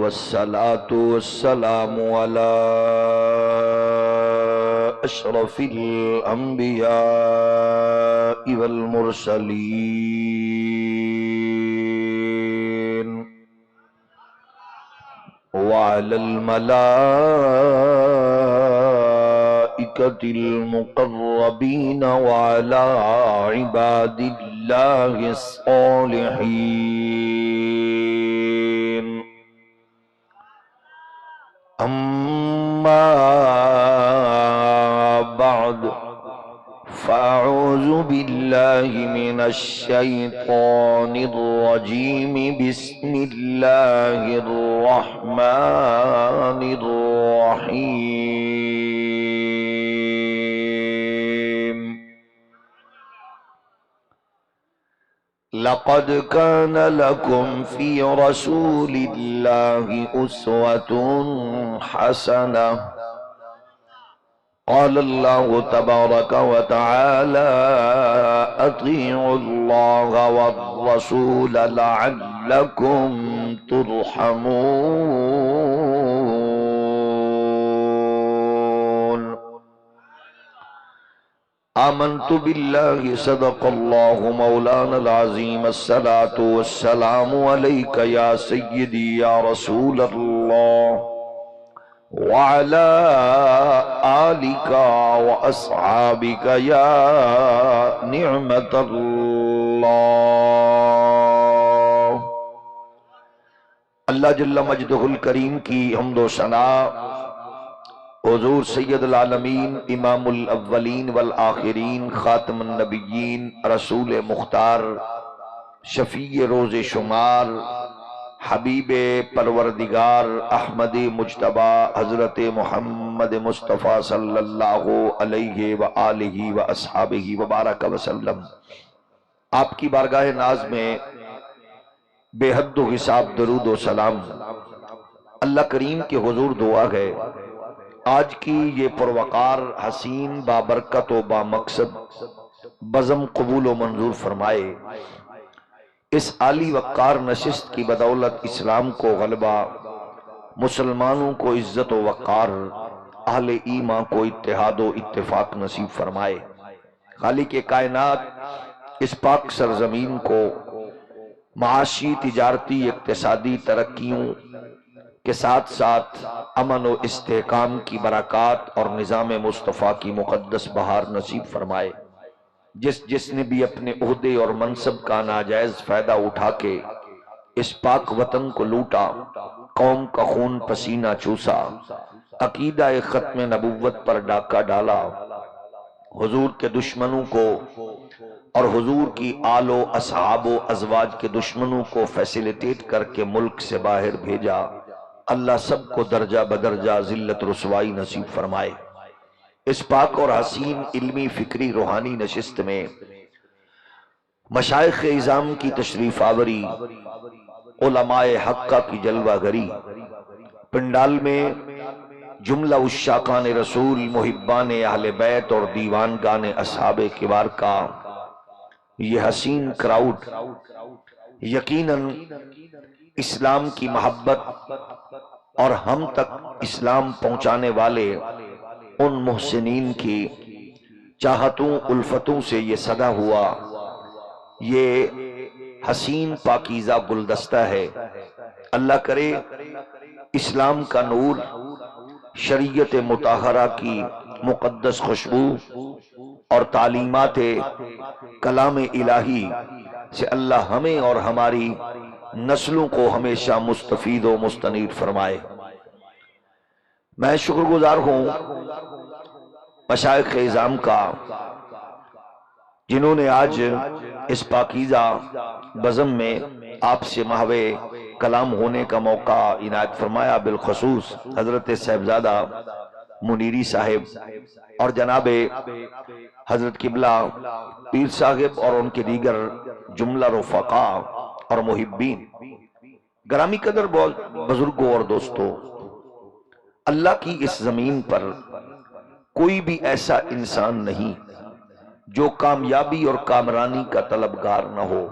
والصلاة والسلام على أشرف الأنبياء والمرسلين وعلى الملائكة المقربين وعلى عباد الله الصالحين. أما بعد فأعوذ بالله من الشيطان الرجيم. بسم الله الرحمن الرحيم. لقد كان لكم في رسول الله أسوة حسنة. قال الله تبارك وتعالى: أطيعوا الله والرسول لعلكم ترحمون. آمنت بالله صدق الله مولانا العظيم. الصلاة والسلام عليك يا سيدي يا رسول الله وعلى آلك وأصحابك يا نعمة الله. اللہ جل مجدہ الکریم کی حمد و ثنا حضور سید العالمین امام الاولین والآخرین خاتم النبیین رسول مختار شفیع روز شمار حبیب پروردگار احمد مجتبی حضرت محمد مصطفیٰ صلی اللہ علیہ وآلہ واصحابہ وبارک وسلم آپ کی بارگاہ ناز میں بے حد و حساب درود و سلام اللہ کریم کے حضور دعا ہے آج کی یہ پروقار حسین بابرکت و بامقصد بزم قبول و منظور فرمائے. اس عالی وقار نشست کی بدولت اسلام کو غلبہ، مسلمانوں کو عزت و وقار، اہل ایمان کو اتحاد و اتفاق نصیب فرمائے. خالق کائنات اس پاک سرزمین کو معاشی، تجارتی، اقتصادی ترقیوں کے ساتھ ساتھ امن و استحکام کی برکات اور نظام مصطفیٰ کی مقدس بہار نصیب فرمائے. جس نے بھی اپنے عہدے اور منصب کا ناجائز فائدہ اٹھا کے اس پاک وطن کو لوٹا، قوم کا خون پسینہ چوسا، عقیدہ ختم نبوت پر ڈاکہ ڈالا، حضور کے دشمنوں کو اور حضور کی آل و اصحاب و ازواج کے دشمنوں کو فیسیلیٹیٹ کر کے ملک سے باہر بھیجا. اللہ سب کو درجہ بدرجہ ذلت رسوائی نصیب فرمائے. اس پاک اور حسین علمی فکری روحانی نشست میں مشائخ اعظام کی تشریف آوری، علماء حقہ کی جلوہ گری، پنڈال میں جملہ عشاقان رسول، محبان اہل بیت اور دیوانگان اصحاب کبار کا یہ حسین کراؤڈ یقیناً اسلام کی محبت اور ہم تک اسلام پہنچانے والے ان محسنین کی چاہتوں الفتوں سے یہ صدا ہوا. یہ حسین پاکیزہ گلدستہ ہے. اللہ کرے اسلام کا نور، شریعت مطہرہ کی مقدس خوشبو اور تعلیمات کلام الہی سے اللہ ہمیں اور ہماری نسلوں کو ہمیشہ مستفید و مستنیر فرمائے. میں شکر گزار ہوں مشائخ اعظام کا جنہوں نے آج اس پاکیزہ بزم میں آپ سے محو کلام ہونے کا موقع عنایت فرمایا. بالخصوص حضرت صاحبزادہ منیری صاحب اور جناب حضرت قبلہ پیر صاحب اور ان کے دیگر جملہ رفقا اور محبین. گرامی قدر بزرگوں اور دوستوں، اللہ کی اس زمین پر کوئی بھی ایسا انسان نہیں جو کامیابی اور کامرانی کا طلبگار نہ ہو،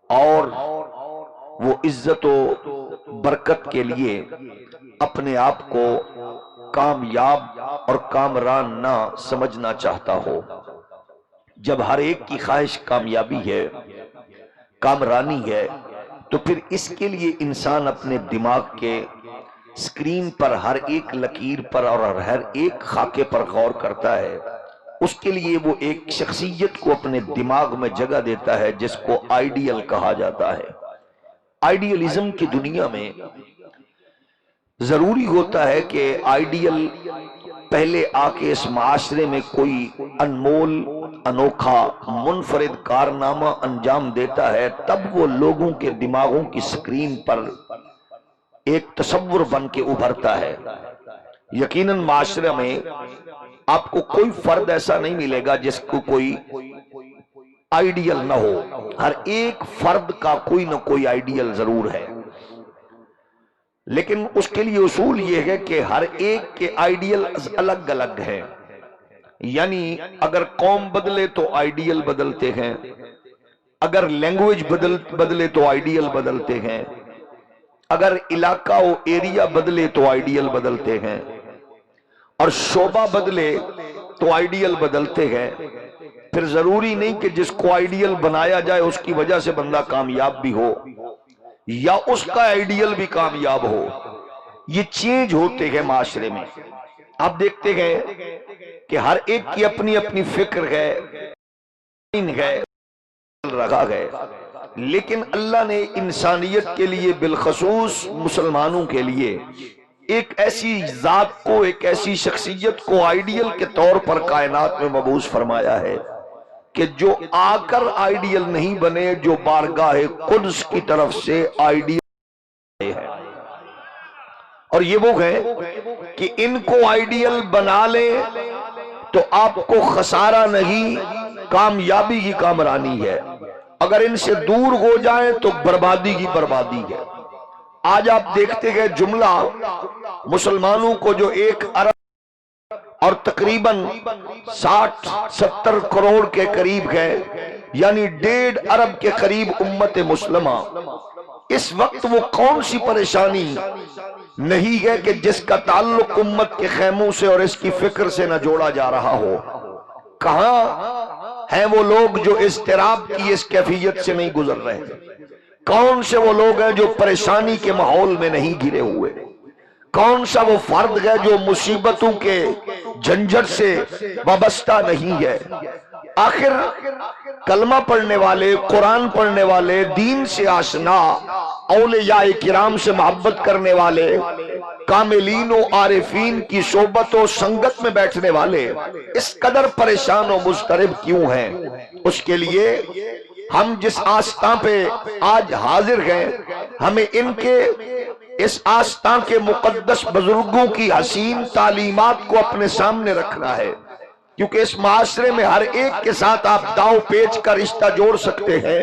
اور وہ عزت و برکت کے لیے اپنے آپ کو کامیاب اور کامران نہ سمجھنا چاہتا ہو۔ جب ہر ایک کی خواہش کامیابی ہے، کامرانی ہے، تو پھر اس کے لیے انسان اپنے دماغ کے سکرین پر ہر ایک لکیر پر اور ہر ایک خاکے پر غور کرتا ہے۔ اس کے لیے وہ ایک شخصیت کو اپنے دماغ میں جگہ دیتا ہے جس کو آئیڈیل کہا جاتا ہے۔ آئیڈیلزم کی دنیا میں ضروری ہوتا ہے کہ آئیڈیل پہلے آ کے اس معاشرے میں کوئی انمول، انوکھا، منفرد کارنامہ انجام دیتا ہے، تب وہ لوگوں کے دماغوں کی سکرین پر ایک تصور بن کے ابھرتا ہے۔ یقیناً معاشرے میں آپ کو کوئی فرد ایسا نہیں ملے گا جس کو کوئی آئیڈیل نہ ہو۔ ہر ایک فرد کا کوئی نہ کوئی آئیڈیل ضرور ہے، لیکن اس کے لیے اصول یہ ہے کہ ہر ایک کے آئیڈیل الگ الگ ہیں۔ یعنی اگر قوم بدلے تو آئیڈیل بدلتے ہیں، اگر لینگویج بدلے تو آئیڈیل بدلتے ہیں، اگر علاقہ و ایریا بدلے تو آئیڈیل بدلتے ہیں، اور شعبہ بدلے تو آئیڈیل بدلتے ہیں۔ پھر ضروری نہیں کہ جس کو آئیڈیل بنایا جائے اس کی وجہ سے بندہ کامیاب بھی ہو یا اس کا آئیڈیل بھی کامیاب ہو۔ یہ چینج ہوتے ہیں معاشرے میں۔ آپ دیکھتے ہیں کہ ہر ایک کی اپنی اپنی فکر ہے، رکھا ہے، لیکن اللہ نے انسانیت کے لیے بالخصوص مسلمانوں کے لیے ایک ایسی ذات کو، ایک ایسی شخصیت کو آئیڈیل کے طور پر کائنات میں مبعوث فرمایا ہے کہ جو آ کر آئیڈیل نہیں بنے، جو بارگاہ قدس کی طرف سے آئیڈیل ہے۔ اور یہ وہ ہے کہ ان کو آئیڈیل بنا لیں تو آپ کو خسارہ نہیں، کامیابی کی کامرانی ہے۔ اگر ان سے دور ہو جائیں تو بربادی کی بربادی ہے۔ آج آپ دیکھتے ہیں جملہ مسلمانوں کو جو 1 ارب اور تقریباً 60-70 کروڑ کے قریب ہے، یعنی 1.5 ارب کے قریب امت مسلمہ، اس وقت وہ کون سی پریشانی نہیں ہے کہ جس کا تعلق امت کے خیموں سے اور اس کی فکر سے نہ جوڑا جا رہا ہو۔ کہاں ہیں وہ لوگ جو اضطراب کی اس کیفیت سے نہیں گزر رہے؟ کون سے وہ لوگ ہیں جو پریشانی کے ماحول میں نہیں گھرے ہوئے؟ کون سا وہ فرد ہے جو مصیبتوں کے جھنجھٹ سے وابستہ نہیں ہے؟ آخر کلمہ پڑھنے والے، قرآن پڑھنے والے، دین سے آشنا، اولیاء کرام سے محبت کرنے والے، کاملین و عارفین کی صحبت و سنگت میں بیٹھنے والے اس قدر پریشان و مضطرب کیوں ہیں؟ اس کے لیے ہم جس آستان پہ آج حاضر ہیں، ہمیں ان کے اس آستان کے مقدس بزرگوں کی حسین تعلیمات کو اپنے سامنے رکھنا ہے، کیونکہ اس معاشرے میں ہر ایک کے ساتھ آپ داؤ پیچ کا رشتہ جوڑ سکتے ہیں،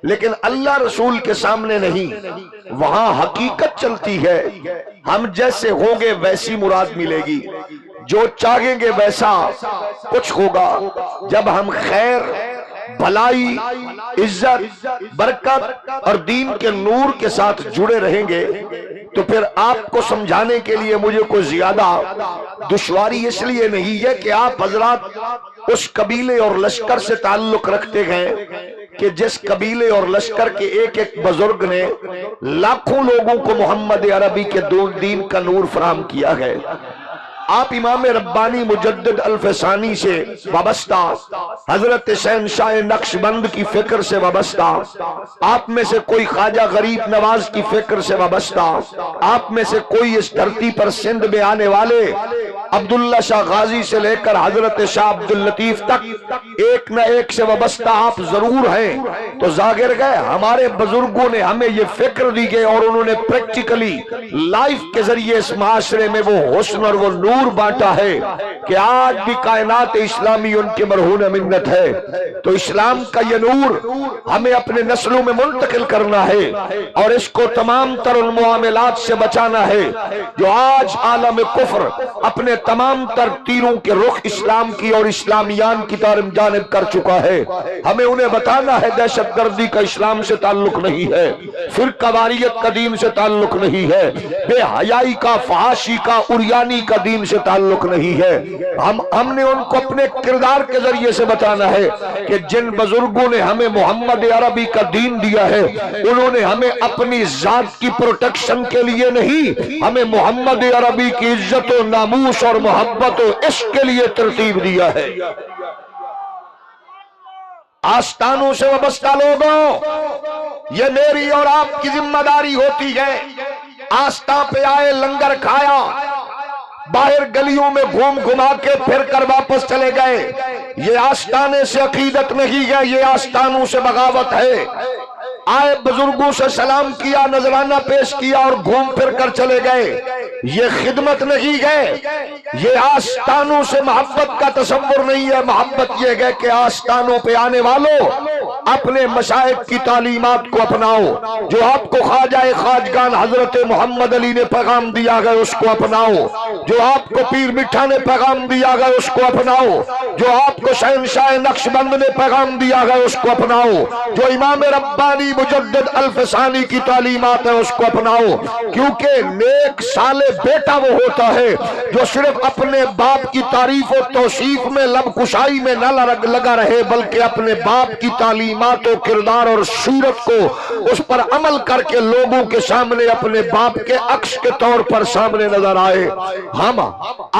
لیکن اللہ رسول کے سامنے نہیں۔ وہاں حقیقت چلتی ہے، ہم جیسے ہوں گے ویسی مراد ملے گی، جو چاہیں گے ویسا کچھ ہوگا۔ جب ہم خیر، بھلائی، عزت، برکت اور دین کے نور کے ساتھ جڑے رہیں گے تو پھر آپ کو سمجھانے کے لیے مجھے کوئی زیادہ دشواری اس لیے نہیں ہے کہ آپ حضرات اس قبیلے اور لشکر سے تعلق رکھتے ہیں کہ جس قبیلے اور لشکر کے ایک ایک بزرگ نے لاکھوں لوگوں کو محمد عربی کے دین کا نور فراہم کیا ہے۔ آپ امام ربانی مجدد الفسانی سے وابستہ، حضرت شہنشاہ نقشبند کی فکر سے وابستہ، آپ میں سے کوئی خواجہ غریب نواز کی فکر سے وابستہ، آپ میں سے کوئی اس دھرتی پر سندھ میں آنے والے عبداللہ شاہ غازی سے لے کر حضرت شاہ عبداللطیف تک ایک نہ ایک سے وابستہ آپ ضرور ہیں۔ تو ظاہر گئے ہمارے بزرگوں نے ہمیں یہ فکر دی گئے اور انہوں نے پریکٹیکلی لائف کے ذریعے اس معاشرے میں وہ حسن اور وہ نور بانٹا ہے کہ آج بھی کائنات اسلامی ان کے مرہون منت ہے۔ تو اسلام کا یہ نور ہمیں اپنے نسلوں میں منتقل کرنا ہے اور اس کو تمام تر معاملات سے بچانا ہے جو آج عالم کفر اپنے تمام تر تیروں کے رخ اسلام کی اور اسلامیان کی طرف جانب کر چکا ہے. ہمیں انہیں بتانا ہے دہشت گردی کا اسلام سے تعلق نہیں ہے، فرقہ واریت کا دین سے تعلق نہیں ہے، بے حیائی کا، فحاشی کا، عریانی کا دین سے تعلق نہیں ہے. ہم نے ان کو اپنے کردار کے ذریعے سے بتانا ہے کہ جن بزرگوں نے ہمیں محمد عربی کا دین دیا ہے انہوں نے ہمیں اپنی ذات کی پروٹیکشن کے لیے نہیں، ہمیں محمد عربی کی عزت و ناموس اور محبت و عشق کے لیے ترتیب دیا ہے. آستانوں سے وابستہ لوگوں، یہ میری اور آپ کی ذمہ داری ہوتی ہے. آستان پہ آئے، لنگر کھایا، باہر گلیوں میں گھوم گھما کے پھر کر واپس چلے گئے، یہ آستانے سے عقیدت نہیں ہے، یہ آستانوں سے بغاوت ہے. آئے بزرگوں سے سلام کیا، نذرانہ پیش کیا اور گھوم پھر کر چلے گئے، یہ خدمت نہیں ہے. یہ آستانوں سے محبت کا تصور نہیں ہے. محبت یہ ہے کہ آستانوں پہ آنے والوں اپنے مشائخ کی تعلیمات کو اپناؤ. جو آپ کو خواجہ خواجگان حضرت محمد علی نے پیغام دیا گیا اس کو اپناؤ، جو آپ کو پیر مٹھا نے پیغام دیا گیا اس کو اپناؤ، جو آپ کو شہنشاہ نقشبند نے پیغام دیا گیا اس کو اپناؤ، جو امام ربانی مجدد الفسانی کی تعلیمات ہیں اس کو اپناؤ. کیونکہ نیک صالح بیٹا وہ ہوتا ہے جو صرف اپنے باپ کی تعریف و توصیف میں لب کشائی میں نہ لگا رہے بلکہ اپنے باپ کی تعلیمات و کردار اور سیرت کو اس پر عمل کر کے لوگوں کے سامنے اپنے باپ کے عکس کے طور پر سامنے نظر آئے. ہم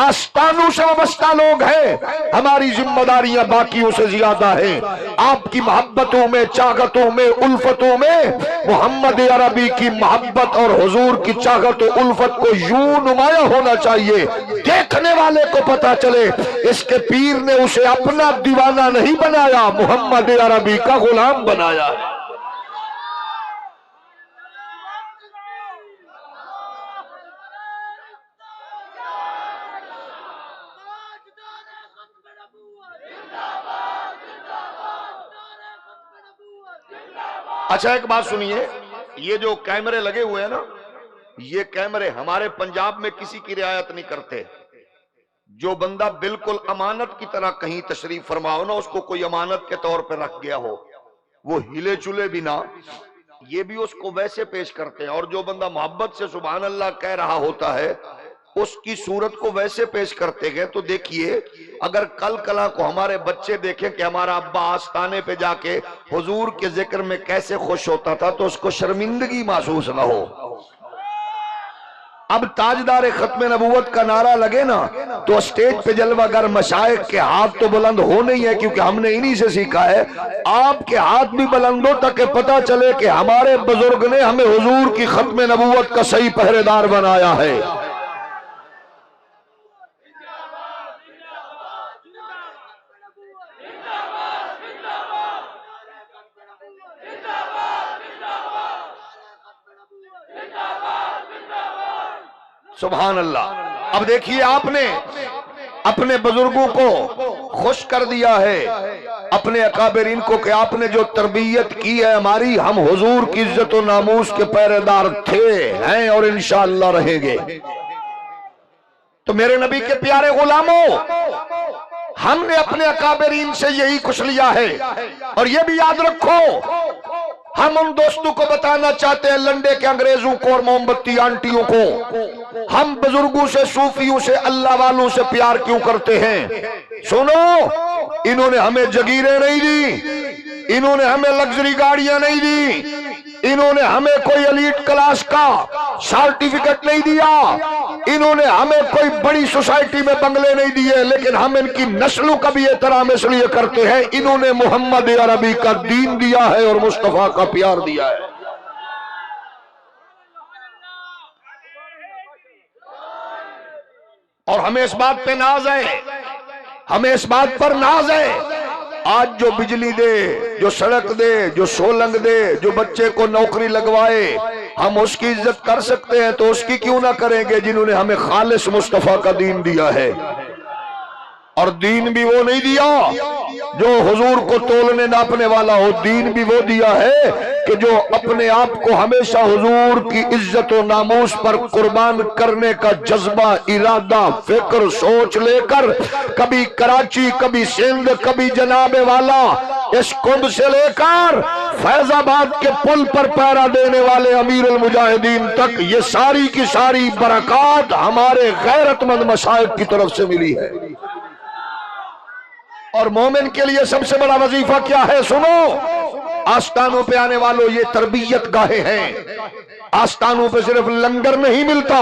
آستانوں سے وابستہ لوگ ہیں، ہماری ذمہ داریاں باقیوں سے زیادہ ہیں. آپ کی محبتوں میں، چاہتوں میں، الفتوں میں محمد عربی کی محبت اور حضور کی چاہت و الفت کو یوں نمایاں ہونا چاہیے دیکھنے والے کو پتا چلے اس کے پیر نے اسے اپنا دیوانہ نہیں بنایا، محمد عربی کا غلام بنایا. اچھا ایک بات سنیے، یہ جو کیمرے لگے ہوئے ہیں نا، یہ کیمرے ہمارے پنجاب میں کسی کی رعایت نہیں کرتے. جو بندہ بالکل امانت کی طرح کہیں تشریف فرما ہو نا، اس کو کوئی امانت کے طور پہ رکھ گیا ہو، وہ ہلے چلے بھی نہ، یہ بھی اس کو ویسے پیش کرتے ہیں. اور جو بندہ محبت سے سبحان اللہ کہہ رہا ہوتا ہے اس کی صورت کو ویسے پیش کرتے گئے. تو دیکھیے اگر کل کلا کو ہمارے بچے دیکھیں کہ ہمارا ابا آستانے پہ جا کے حضور کے ذکر میں کیسے خوش ہوتا تھا تو اس کو شرمندگی محسوس نہ ہو. اب تاجدار ختم نبوت کا نعرہ لگے نا تو اسٹیج پہ جلوہ گر مشائخ کے ہاتھ تو بلند ہونے ہی ہے کیونکہ ہم نے انہی سے سیکھا ہے. آپ کے ہاتھ بھی بلند ہو تاکہ پتہ چلے کہ ہمارے بزرگ نے ہمیں حضور کی ختم نبوت کا صحیح پہرے دار بنایا ہے. سبحان اللہ. اب دیکھیے آپ نے اپنے بزرگوں کو خوش کر دیا ہے، اپنے اکابرین کو کہ آپ نے جو تربیت کی ہے ہماری، ہم حضور کی عزت و ناموس کے پہرے دار تھے، ہیں اور انشاءاللہ رہیں گے. تو میرے نبی کے پیارے غلاموں، ہم نے اپنے اکابرین سے یہی کچھ لیا ہے. اور یہ بھی یاد رکھو ہم ان دوستوں کو بتانا چاہتے ہیں، لنڈے کے انگریزوں کو اور موم بتی آنٹیوں کو، ہم بزرگوں سے، صوفیوں سے، اللہ والوں سے پیار کیوں کرتے ہیں. سنو، انہوں نے ہمیں جگیریں نہیں دی، انہوں نے ہمیں لگژری گاڑیاں نہیں دی، انہوں نے ہمیں کوئی ایلیٹ کلاس کا سرٹیفکیٹ نہیں دیا، انہوں نے ہمیں کوئی بڑی سوسائٹی میں بنگلے نہیں دیے، لیکن ہم ان کی نسلوں کا بھی احترام اس لیے کرتے ہیں انہوں نے محمد عربی کا دین دیا ہے اور مصطفیٰ کا پیار دیا ہے. اور ہمیں اس بات پہ ناز ہے، ہمیں اس بات پر ناز ہے. آج جو بجلی دے، جو سڑک دے، جو سولنگ دے، جو بچے کو نوکری لگوائے، ہم اس کی عزت کر سکتے ہیں تو اس کی کیوں نہ کریں گے جنہوں نے ہمیں خالص مصطفیٰ کا دین دیا ہے. اور دین بھی وہ نہیں دیا جو حضور کو تولنے ناپنے والا ہو، دین بھی وہ دیا ہے کہ جو اپنے آپ کو ہمیشہ حضور کی عزت و ناموس پر قربان کرنے کا جذبہ، ارادہ، فکر، سوچ لے کر کبھی کراچی، کبھی سندھ، کبھی جناب والا اس کنڈ سے لے کر فیض آباد کے پل پر پہرا دینے والے امیر المجاہدین تک، یہ ساری کی ساری برکات ہمارے غیرت مند مشائخ کی طرف سے ملی ہے۔ اور مومن کے لیے سب سے بڑا وظیفہ کیا ہے؟ سنو، آستانوں پہ آنے والوں، یہ تربیت گاہیں ہیں۔ آستانوں پہ صرف لنگر نہیں ملتا،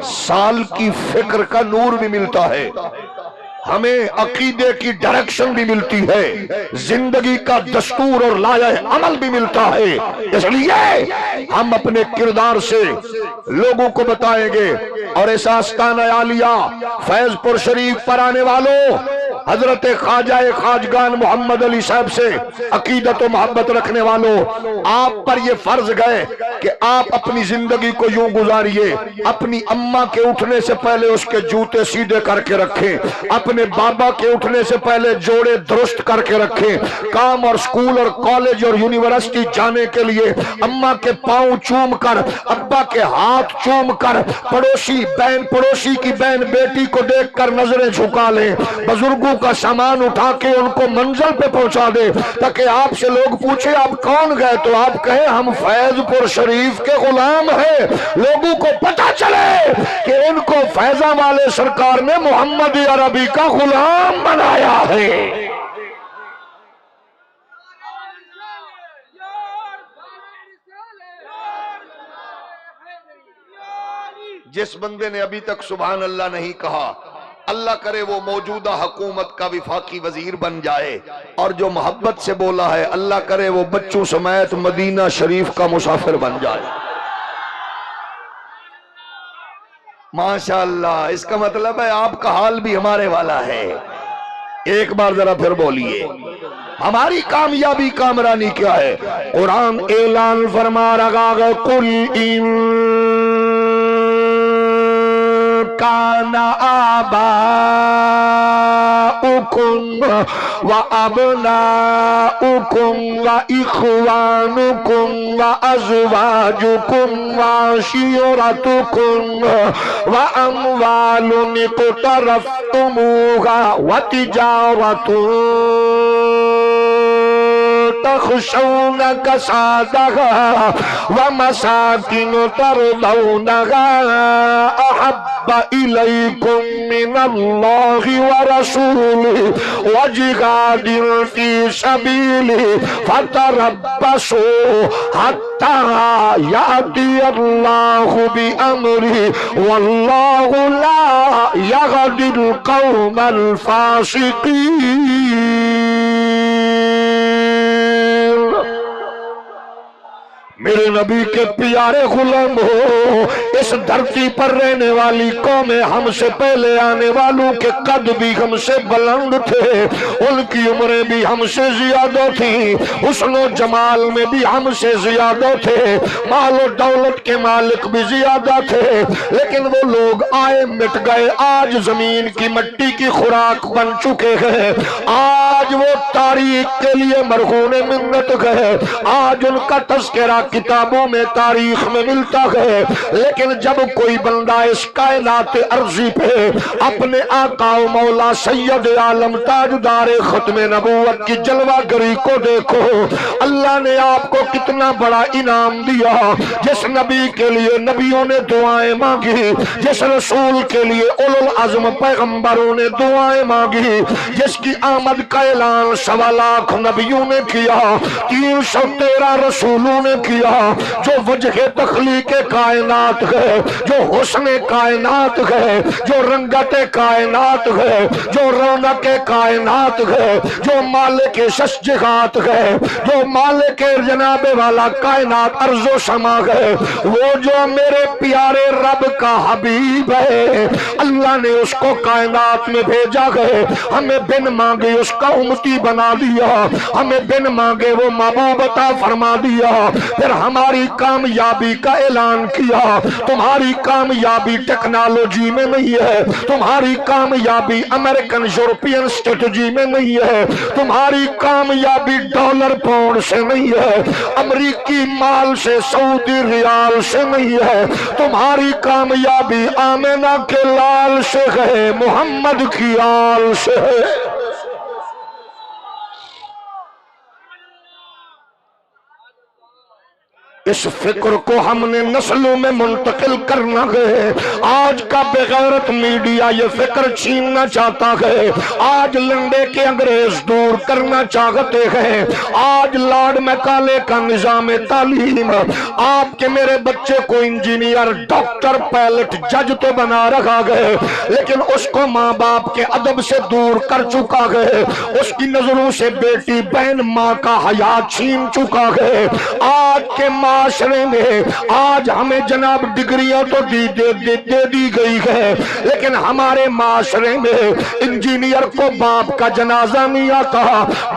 سال کی فکر کا نور بھی ملتا ہے، ہمیں عقیدے کی ڈائریکشن بھی ملتی ہے، زندگی کا دستور اور لائحہ عمل بھی ملتا ہے۔ اس لیے ہم اپنے کردار سے لوگوں کو بتائیں گے۔ اور اس آستانہ عالیہ فیض پور شریف پر آنے والوں، حضرت خواجہ خواجگان محمد علی صاحب سے عقیدت و محبت رکھنے والوں، آپ پر یہ فرض گئے کہ آپ اپنی زندگی کو یوں گزاریے، اپنی اماں کے اٹھنے سے پہلے اس کے جوتے سیدھے کر کے رکھیں، اپنے بابا کے اٹھنے سے پہلے جوڑے درست کر کے رکھیں، کام اور سکول اور کالج اور یونیورسٹی جانے کے لیے اماں کے پاؤں چوم کر، ابا کے ہاتھ چوم کر، پڑوسی کی بہن بیٹی کو دیکھ کر نظریں جھکا لیں، بزرگوں کا سامان اٹھا کے ان کو منزل پہ پہنچا دے، تاکہ آپ سے لوگ پوچھے آپ کون گئے تو آپ کہیں ہم فیض پور شریف کے غلام ہیں، لوگوں کو پتہ چلے کہ ان کو فیضاں والے سرکار نے محمد عربی کا غلام بنایا ہے۔ جس بندے نے ابھی تک سبحان اللہ نہیں کہا، اللہ کرے وہ موجودہ حکومت کا وفاقی وزیر بن جائے، اور جو محبت سے بولا ہے اللہ کرے وہ بچوں سمیت مدینہ شریف کا مسافر بن جائے۔ ماشاءاللہ، اس کا مطلب ہے آپ کا حال بھی ہمارے والا ہے۔ ایک بار ذرا پھر بولیے، ہماری کامیابی کامرانی کیا ہے؟ قرآن اعلان فرما رہا ہے، قُلْ كان آباؤكم وأبناؤكم وإخوانكم وأزواجكم وعشيرتكم وأموال اقترفتموها وتجارة تخشون كسادها ومساكن ترضونها أحب إليكم من الله ورسوله وجهاد في سبيله فتربصوا حتى يأتي الله بأمره والله لا يهدي القوم الفاسقين۔ میرے نبی کے پیارے غلام ہو، اس دھرتی پر رہنے والی قومیں ہم سے پہلے آنے والوں کے قد بھی ہم سے بلند تھے، ان کی عمریں بھی ہم سے زیادہ تھیں، حسن و جمال میں بھی ہم سے زیادہ تھے، مال و دولت کے مالک بھی زیادہ تھے، لیکن وہ لوگ آئے مٹ گئے، آج زمین کی مٹی کی خوراک بن چکے ہیں، آج وہ تاریخ کے لیے مرہون منت گئے، آج ان کا تذکرہ کتابوں میں تاریخ میں ملتا ہے، لیکن جب کوئی بندہ اس کائنات ارضی پہ اپنے آقا و مولا سید عالم تاجدار ختم نبوت کی جلوہ گری کو دیکھو، اللہ نے آپ کو کتنا بڑا انعام دیا، جس نبی کے لیے نبیوں نے دعائیں مانگی، جس رسول کے لیے اولو العزم پیغمبروں نے دعائیں مانگی، جس کی آمد کا اعلان 1.25 لاکھ نبیوں نے کیا، 313 رسولوں نے کیا، جو وجہ تخلیق کائنات ہے، جو حسن کائنات ہے، جو رنگت کائنات ہے، جو رونق کائنات ہے، جو مالک ششجہات ہے، جو مالک جناب والا کائنات ارض و سما ہے، وہ جو میرے پیارے رب کا حبیب ہے، اللہ نے اس کو کائنات میں بھیجا ہے، ہمیں بن مانگے اس کا امتی بنا دیا، ہمیں بن مانگے وہ محبوب عطا فرما دیا، پھر ہماری کامیابی کا اعلان کیا۔ تمہاری کامیابی ٹیکنالوجی میں نہیں ہے، تمہاری کامیابی امریکن یورپین اسٹریٹجی میں نہیں ہے، تمہاری کامیابی ڈالر پاؤنڈ سے نہیں ہے، امریکی مال سے، سعودی ریال سے نہیں ہے، تمہاری کامیابی آمنہ کے لال سے ہے، محمد کی آل سے ہے۔ اس فکر کو ہم نے نسلوں میں منتقل کرنا ہے۔ آج کا بغیرت میڈیا یہ فکر چھیننا چاہتا ہے، آج لنڈے کے انگریز دور کرنا چاہتے ہیں، آج لارڈ میکالے کا نظام تعلیم آپ کے میرے بچے کو انجینئر، ڈاکٹر، پائلٹ، جج تو بنا رکھا گئے، لیکن اس کو ماں باپ کے ادب سے دور کر چکا ہے، اس کی نظروں سے بیٹی بہن ماں کا حیا چھین چکا ہے۔ آج کے معاشرے میں آج ہمیں جناب ڈگریاں تو دے دی گئی ہے، لیکن ہمارے معاشرے میں انجینئر کو باپ کا جنازہ نہیں آتا،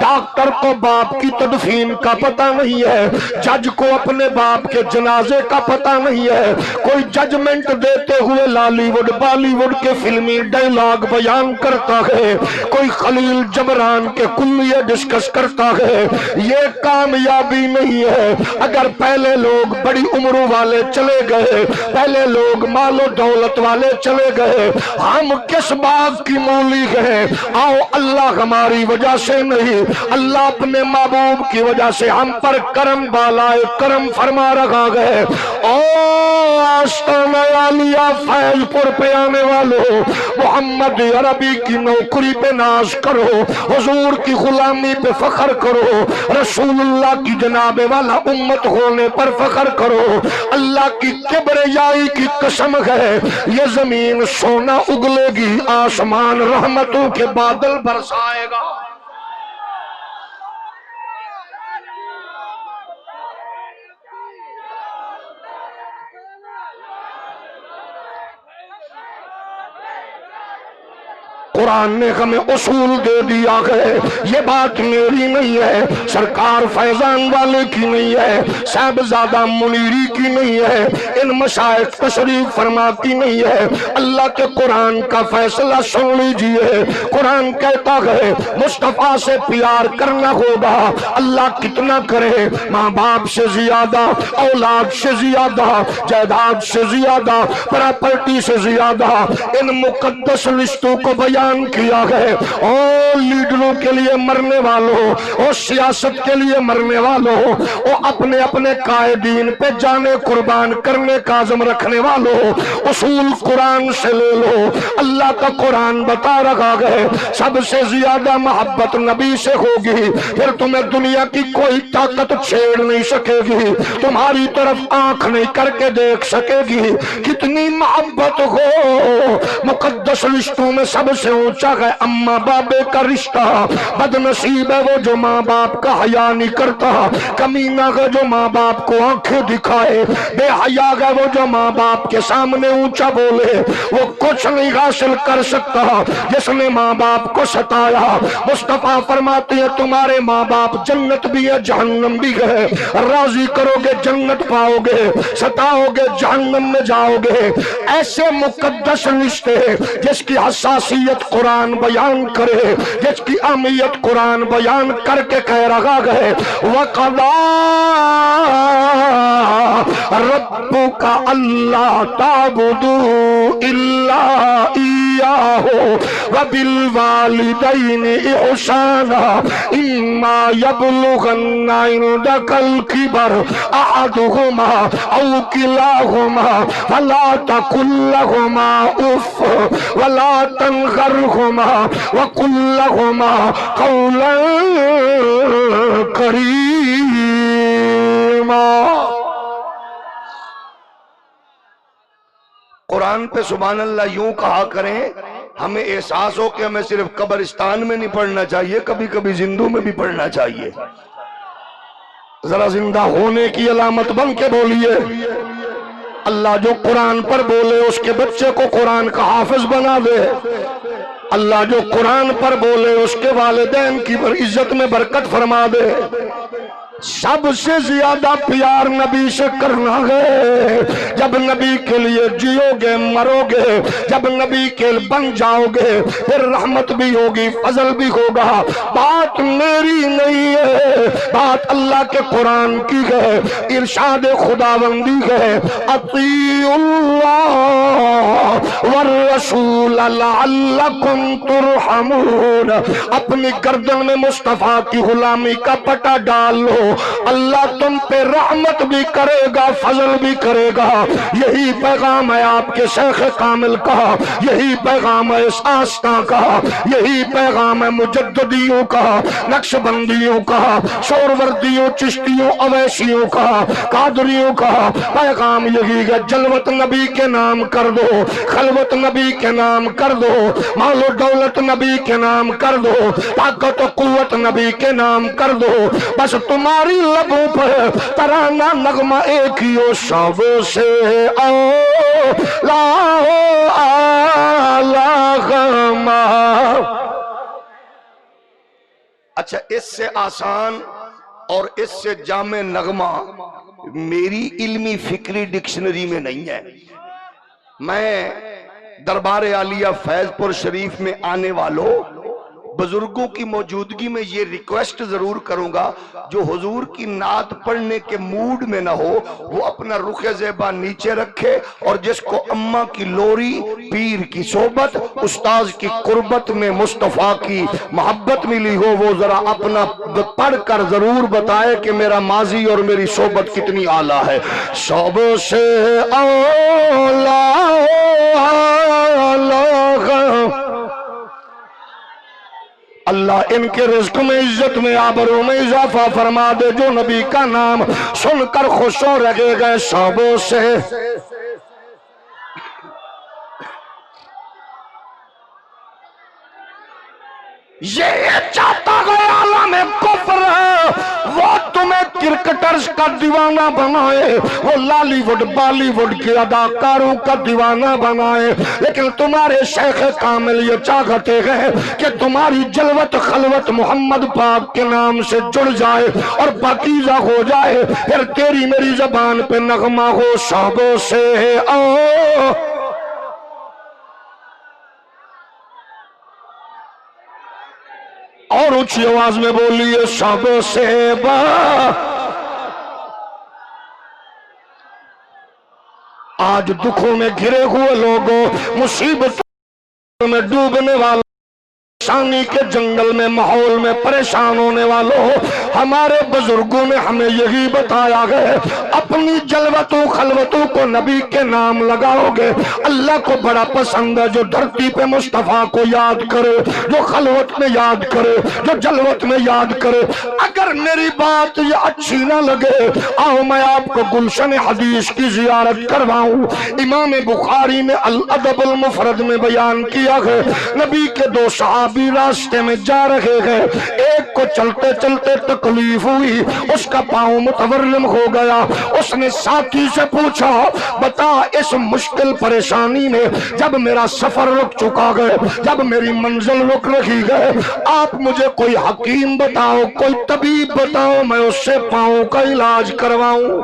ڈاکٹر کو باپ کی تدفین کا پتہ نہیں ہے، جج کو اپنے باپ کے جنازے کا پتہ نہیں ہے، کوئی ججمنٹ دیتے ہوئے لالی ووڈ بالی ووڈ کے فلمی ڈائلاگ بیان کرتا ہے، کوئی خلیل جبران کے کلیے ڈسکس کرتا ہے۔ یہ کامیابی نہیں ہے۔ اگر پہلے لوگ بڑی عمروں والے چلے گئے، پہلے لوگ مال و دولت والے چلے گئے، ہم کس بات کی مولی ہیں؟ آؤ اللہ ہماری وجہ سے نہیں، اللہ اپنے محبوب کی وجہ سے ہم پر کرم بالائے کرم فرما رکھا گئے۔ او آستانہ عالیہ فیض پور پہ آنے والوں، محمد عربی کی نوکری پہ ناز کرو، حضور کی غلامی پہ فخر کرو، رسول اللہ کی جناب والا امت ہونے پر فخر کرو۔ اللہ کی کبریائی کی قسم ہے، یہ زمین سونا اگلے گی، آسمان رحمتوں کے بادل برسائے گا۔ قرآن نے ہمیں اصول دے دیا ہے، یہ بات میری نہیں ہے، سرکار فیضان والے کی نہیں ہے، صاحبزادہ منیری کی نہیں ہے، ان مشائخ تشریف فرما کی نہیں ہے۔ اللہ کے قرآن کا فیصلہ سن لیجئے۔ قرآن کہتا ہے مصطفیٰ سے پیار کرنا ہوگا، اللہ کتنا کرے، ماں باپ سے زیادہ، اولاد سے زیادہ، جائیداد سے زیادہ، پراپرٹی سے زیادہ۔ ان مقدس رشتوں کو بیان کیا ہے۔ اور لیڈروں کے لیے مرنے والوں، اور سیاست کے لیے مرنے والوں، اور اپنے اپنے قائدین پہ جانے قربان کرنے کا عزم رکھنے والوں، اصول قرآن سے لے لو۔ اللہ کا قرآن بتا رہا ہے سب سے زیادہ محبت نبی سے ہوگی، پھر تمہیں دنیا کی کوئی طاقت چھیڑ نہیں سکے گی، تمہاری طرف آنکھ نہیں کر کے دیکھ سکے گی۔ کتنی محبت ہو، مقدس رشتوں میں سب سے اونچا ہے اماں بابے کا رشتہ۔ بد نصیب ہے وہ جو ماں باپ کا حیا نہیں کرتا، کمینہ ہے جو ماں باپ کو آنکھیں دکھائے، بے حیا ہے وہ جو ماں باپ کے سامنے اونچا بولے۔ وہ کچھ نہیں حاصل کر سکتا جس نے ماں باپ کو ستایا۔ مصطفیٰ فرماتے ہیں تمہارے ماں باپ جنت بھی ہے جہنم بھی ہے، راضی کرو گے جنت پاؤ گے، ستاؤ گے جہنم میں جاؤ گے۔ ایسے مقدس رشتے جس کی حساسیت قرآن بیان کرے، جس کی اہمیت قرآن بیان کر کے کہہ رہا ہے وَقَضَىٰ رَبُّكَ أَلَّا تَعْبُدُوا إِلَّا إِيَّاهُ وَبِالْوَالِدَيْنِ إِحْسَانًا إِمَّا يَبْلُغَنَّ عِندَكَ الْكِبَرَ أَحَدُهُمَا أَوْ كِلَاهُمَا فَلَا تَقُل لَّهُمَا أُفٍّ وَلَا تَنْهَرْهُمَا وَقُل لَّهُمَا قَوْلًا كَرِيمًا۔ قرآن پہ سبحان اللہ یوں کہا کریں، ہمیں احساس ہو کہ ہمیں صرف قبرستان میں نہیں پڑھنا چاہیے، کبھی کبھی زندوں میں بھی پڑھنا چاہیے۔ ذرا زندہ ہونے کی علامت بن کے بولیے اللہ جو قرآن پر بولے اس کے بچے کو قرآن کا حافظ بنا دے۔ اللہ جو قرآن پر بولے اس کے والدین کی عزت میں برکت فرما دے۔ سب سے زیادہ پیار نبی سے کرنا ہے۔ جب نبی کے لیے جیو گے مرو گے، جب نبی کے بن جاؤ گے، پھر رحمت بھی ہوگی، فضل بھی ہوگا۔ بات میری نہیں ہے، بات اللہ کے قرآن کی ہے، ارشاد خداوندی ہے، اطیعوا اللہ والرسول لعلکم ترحمون۔ اپنی گردن میں مصطفیٰ کی غلامی کا پٹا ڈال لو، اللہ تم پہ رحمت بھی کرے گا، فضل بھی کرے گا۔ یہی پیغام ہے آپ کے شیخ کامل کا، یہی پیغام ہے آستہ کا، یہی پیغام ہے مجددیوں کا، نقشبندیوں کا، شوروردیوں، چشتیوں، اویسیوں کا، قادریوں کا۔ پیغام یہی ہے، جلوت نبی کے نام کر دو، خلوت نبی کے نام کر دو، مال و دولت نبی کے نام کر دو، طاقت و قوت نبی کے نام کر دو۔ بس تمہاری لبوں پر ترانہ نغمہ ایک ہی ہو، شب سے اچھا، اس سے آسان اور اس سے جامع نغمہ میری علمی فکری ڈکشنری میں نہیں ہے۔ میں دربار عالیہ فیض پور شریف میں آنے والوں بزرگوں کی موجودگی میں یہ ریکویسٹ ضرور کروں گا، جو حضور کی نعت پڑھنے کے موڈ میں نہ ہو وہ اپنا رخ زیبا نیچے رکھے، اور جس کو اماں کی لوری، پیر کی صحبت، استاذ کی قربت میں مصطفیٰ کی محبت ملی ہو، وہ ذرا اپنا پڑھ کر ضرور بتائے کہ میرا ماضی اور میری صحبت کتنی اعلیٰ ہے۔ سب سے اولیٰ اللہ ان کے رزق میں، عزت میں، آبروں میں اضافہ فرما دے، جو نبی کا نام سن کر خوش ہو رہے گئے۔ سب سے یہ چاہتا ہے عالم کفر وہ تمہیں کرکٹرز کا دیوانہ بنائے، وہ لالی ووڈ بالی ووڈ کے اداکاروں کا دیوانہ بنائے، لیکن تمہارے شیخ کامل یہ چاہتے ہیں کہ تمہاری جلوت خلوت محمد پاک کے نام سے جڑ جائے اور پاکیزہ ہو جائے، پھر تیری میری زبان پہ نغمہ ہو، شابوں سے اور اونچی آواز میں بولیے، سب سے آج دکھوں میں گھرے ہوئے لوگوں، مصیبتوں میں ڈوبنے والوں، پریشانی کے جنگل میں ماحول میں پریشان ہونے والوں، ہمارے بزرگوں نے ہمیں یہی بتایا ہے، اپنی جلوتوں خلوتوں کو نبی کے نام لگاؤ گے، اللہ کو بڑا پسند ہے جو دھرتی پہ مصطفیٰ کو یاد کرے، جو خلوت میں یاد کرے، جو جلوت میں یاد کرے۔ اگر میری بات یہ اچھی نہ لگے، آؤ میں آپ کو گلشن حدیث کی زیارت کرواؤں۔ امام بخاری نے الادب المفرد میں بیان کیا ہے، نبی کے دو صحابی راستے میں جا رہے ہیں، ایک کو چلتے چلتے تکلیف ہوئی، اس کا پاؤں متورم ہو گیا، اس نے ساتھی سے پوچھا، بتا اس مشکل پریشانی میں جب میرا سفر رک چکا ہے، جب میری منزل رک رہی ہے، آپ مجھے کوئی حکیم بتاؤ، کوئی طبیب بتاؤ، میں اس سے پاؤں کا علاج کرواؤں۔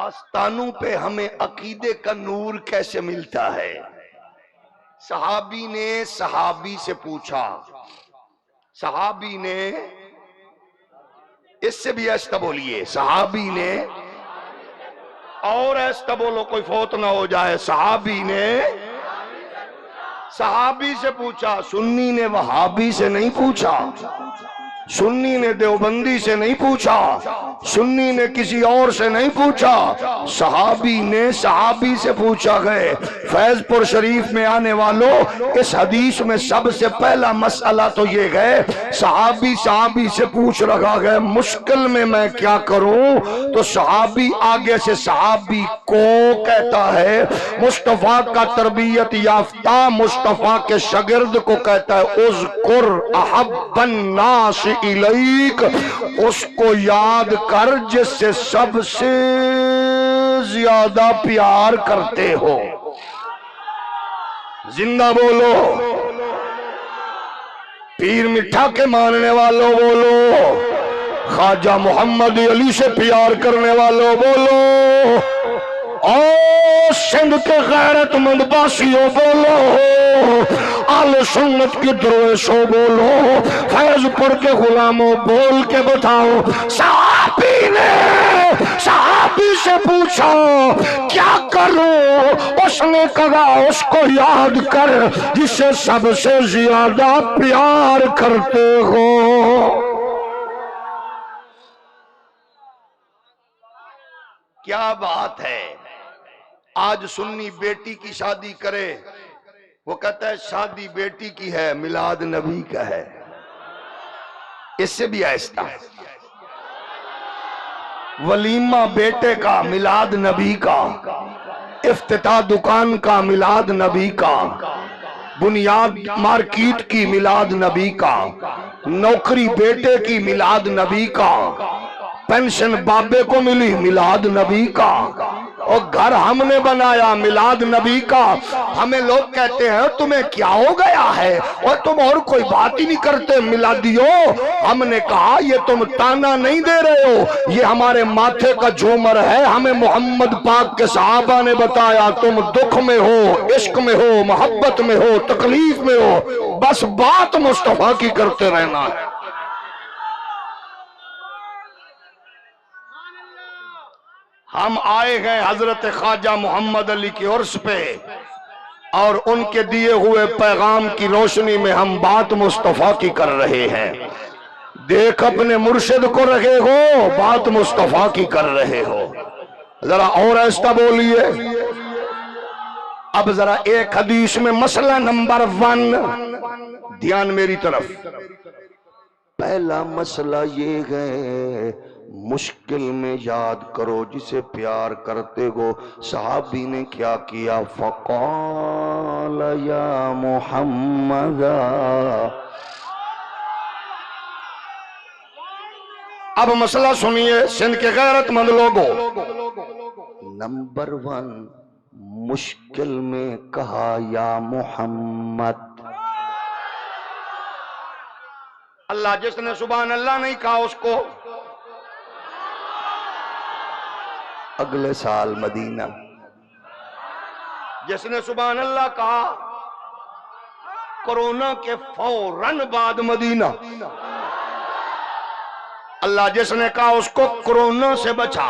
آستانوں پہ ہمیں عقیدے کا نور کیسے ملتا ہے؟ صحابی نے صحابی سے پوچھا، صحابی نے، اس سے بھی ایسا بولیے، صحابی نے، اور ایسا بولو کوئی فوت نہ ہو جائے، صحابی نے صحابی سے پوچھا، سنی نے وہابی سے نہیں پوچھا، سنی نے دیوبندی سے نہیں پوچھا، سنی نے کسی اور سے نہیں پوچھا، صحابی نے صحابی سے پوچھا گئے۔ فیض پور شریف میں آنے والوں، اس حدیث میں سب سے پہلا مسئلہ تو یہ ہے، صحابی صحابی سے پوچھ رہا ہے مشکل میں کیا کروں، تو صحابی آگے سے صحابی کو کہتا ہے، مصطفیٰ کا تربیت یافتہ مصطفیٰ کے شاگرد کو کہتا ہے، اذکر احب الناس الیک، اس کو یاد کر جس سے سب سے زیادہ پیار کرتے ہو۔ زندہ بولو، پیر مٹھا کے ماننے والوں بولو، خواجہ محمد علی سے پیار کرنے والوں بولو، اور سندھ کے غیرت مند باسیوں بولو، آل سنت کی درویشوں بولو، فیض پور کے غلاموں بول کے بتاؤ۔ صحابی سے پوچھا کیا کروں، اس نے کہا اس کو یاد کر جسے سب سے زیادہ پیار کرتے ہو۔ کیا بات ہے! آج سنی بیٹی کی شادی کرے، وہ کہتا ہے شادی بیٹی کی ہے، میلاد نبی کا ہے۔ اس سے بھی آہستہ، ولیمہ بیٹے کا، میلاد نبی کا، افتتاح دکان کا، میلاد نبی کا، بنیاد مارکیٹ کی، میلاد نبی کا، نوکری بیٹے کی، میلاد نبی کا، پینشن بابے کو ملی، میلاد نبی کا، اور گھر ہم نے بنایا، میلاد نبی کا۔ ہمیں لوگ کہتے ہیں تمہیں کیا ہو گیا ہے اور تم اور کوئی بات ہی نہیں کرتے میلادیوں۔ ہم نے کہا یہ تم تانا نہیں دے رہے ہو، یہ ہمارے ماتھے کا جھومر ہے۔ ہمیں محمد پاک کے صحابہ نے بتایا تم دکھ میں ہو، عشق میں ہو، محبت میں ہو، تکلیف میں ہو، بس بات مصطفیٰ کی کرتے رہنا ہے۔ ہم آئے گئے حضرت خواجہ محمد علی کی عرس پہ، اور ان کے دیے ہوئے پیغام کی روشنی میں ہم بات مصطفیٰ کی کر رہے ہیں۔ دیکھ اپنے مرشد کو رہے ہو، بات مصطفیٰ کی کر رہے ہو۔ ذرا اور ایسا بولیے۔ اب ذرا ایک حدیث میں مسئلہ نمبر 1، دھیان میری طرف۔ پہلا مسئلہ یہ ہے، مشکل میں یاد کرو جسے پیار کرتے ہو۔ صحابی نے کیا کیا؟ فقال یا محمد۔ اب مسئلہ سنیے سندھ کے غیرت مند لوگوں۔ نمبر 1، مشکل میں کہا یا محمد۔ اللہ جس نے سبحان اللہ نہیں کہا اس کو اگلے سال مدینہ، جس نے سبحان اللہ کہا کرونا کے فوراً بعد مدینہ، اللہ جس نے کہا اس کو کرونا سے بچا۔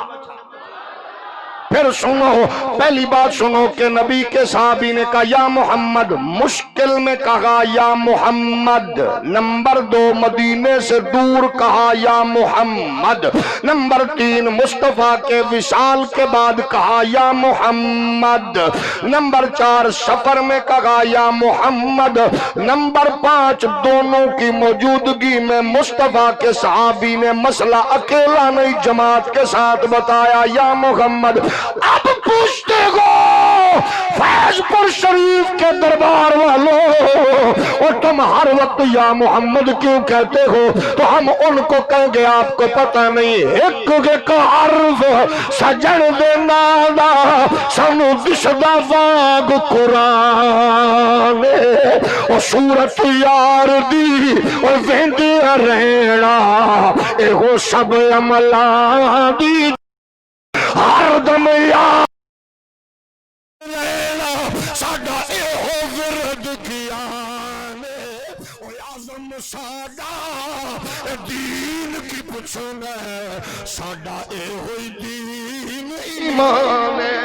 پھر سنو، پہلی بات سنو کہ نبی کے صحابی نے کہا یا محمد، مشکل میں کہا یا محمد۔ نمبر 2، مدینے سے دور کہا یا محمد۔ نمبر 3، مصطفیٰ کے وصال کے بعد کہا یا محمد۔ نمبر 4، سفر میں کہا یا محمد۔ نمبر 5، دونوں کی موجودگی میں مصطفیٰ کے صحابی نے مسئلہ اکیلا نہیں جماعت کے ساتھ بتایا یا محمد۔ اب پوچھتے ہو فیض پور شریف کے دربار والوں، اور تم ہر وقت یا محمد کیوں کہتے ہو؟ تو ہم ان کو کہیں گے آپ کو پتہ نہیں، ایک عرض سجن دے نادا سانو دسدا واگ قرآن، اور سورت یار دی اور ویندیاں رہنا، ایہو سب عملاں دی ہر دم یاد رہنا، ساڈا ایہو ورد کیانے، اوہ اعظم ساڈا دین کی پچھنا، ساڈا ایہو دین ایمان ہے۔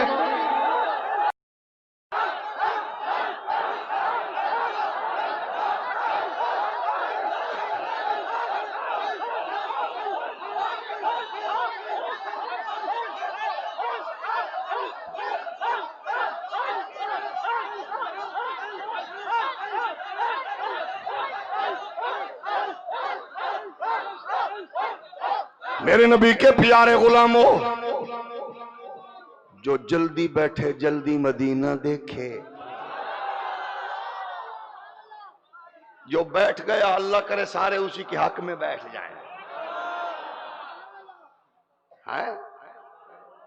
میرے نبی کے پیارے غلاموں، جو جلدی بیٹھے جلدی مدینہ دیکھے، جو بیٹھ گیا اللہ کرے سارے اسی کے حق میں بیٹھ جائیں۔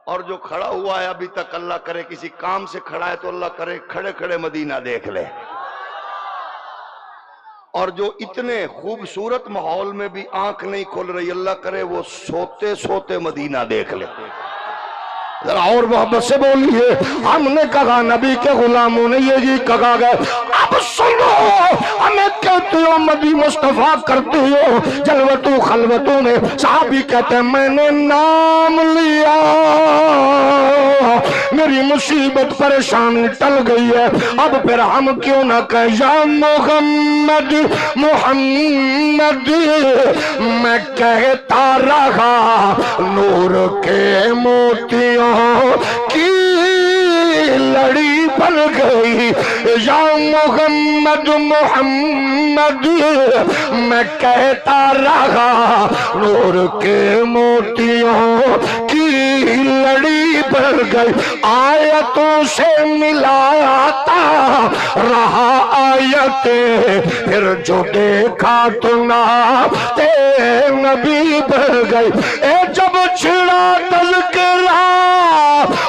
اور جو کھڑا ہوا ہے ابھی تک اللہ کرے کسی کام سے کھڑا ہے تو اللہ کرے کھڑے کھڑے مدینہ دیکھ لے، اور جو اتنے خوبصورت ماحول میں بھی آنکھ نہیں کھل رہی اللہ کرے وہ سوتے سوتے مدینہ دیکھ لے۔ ذرا اور محبت سے بولیے، ہم نے کہا نبی کے غلاموں نے یہ جی کہا گئے، اب سنو ہمیں کہتے ہو مدی مصطفیٰ کرتے ہو جلوتوں خلوتوں میں، صحابی کہتے ہیں میں نے نام لیا میری مصیبت پریشانی ٹل گئی ہے، اب پھر ہم کیوں نہ کہیں یا محمد محمد، میں کہتا رہا نور کے موتیوں کی لڑی بن گئی، یا محمد محمد میں کہتا رہا نور کے موتیوں کی لڑی بن گئی، آیتوں سے ملاتا رہا آیتیں، پھر جو دیکھا تو ناتے نبی بن گئی، اے جب چھڑا تذکرہ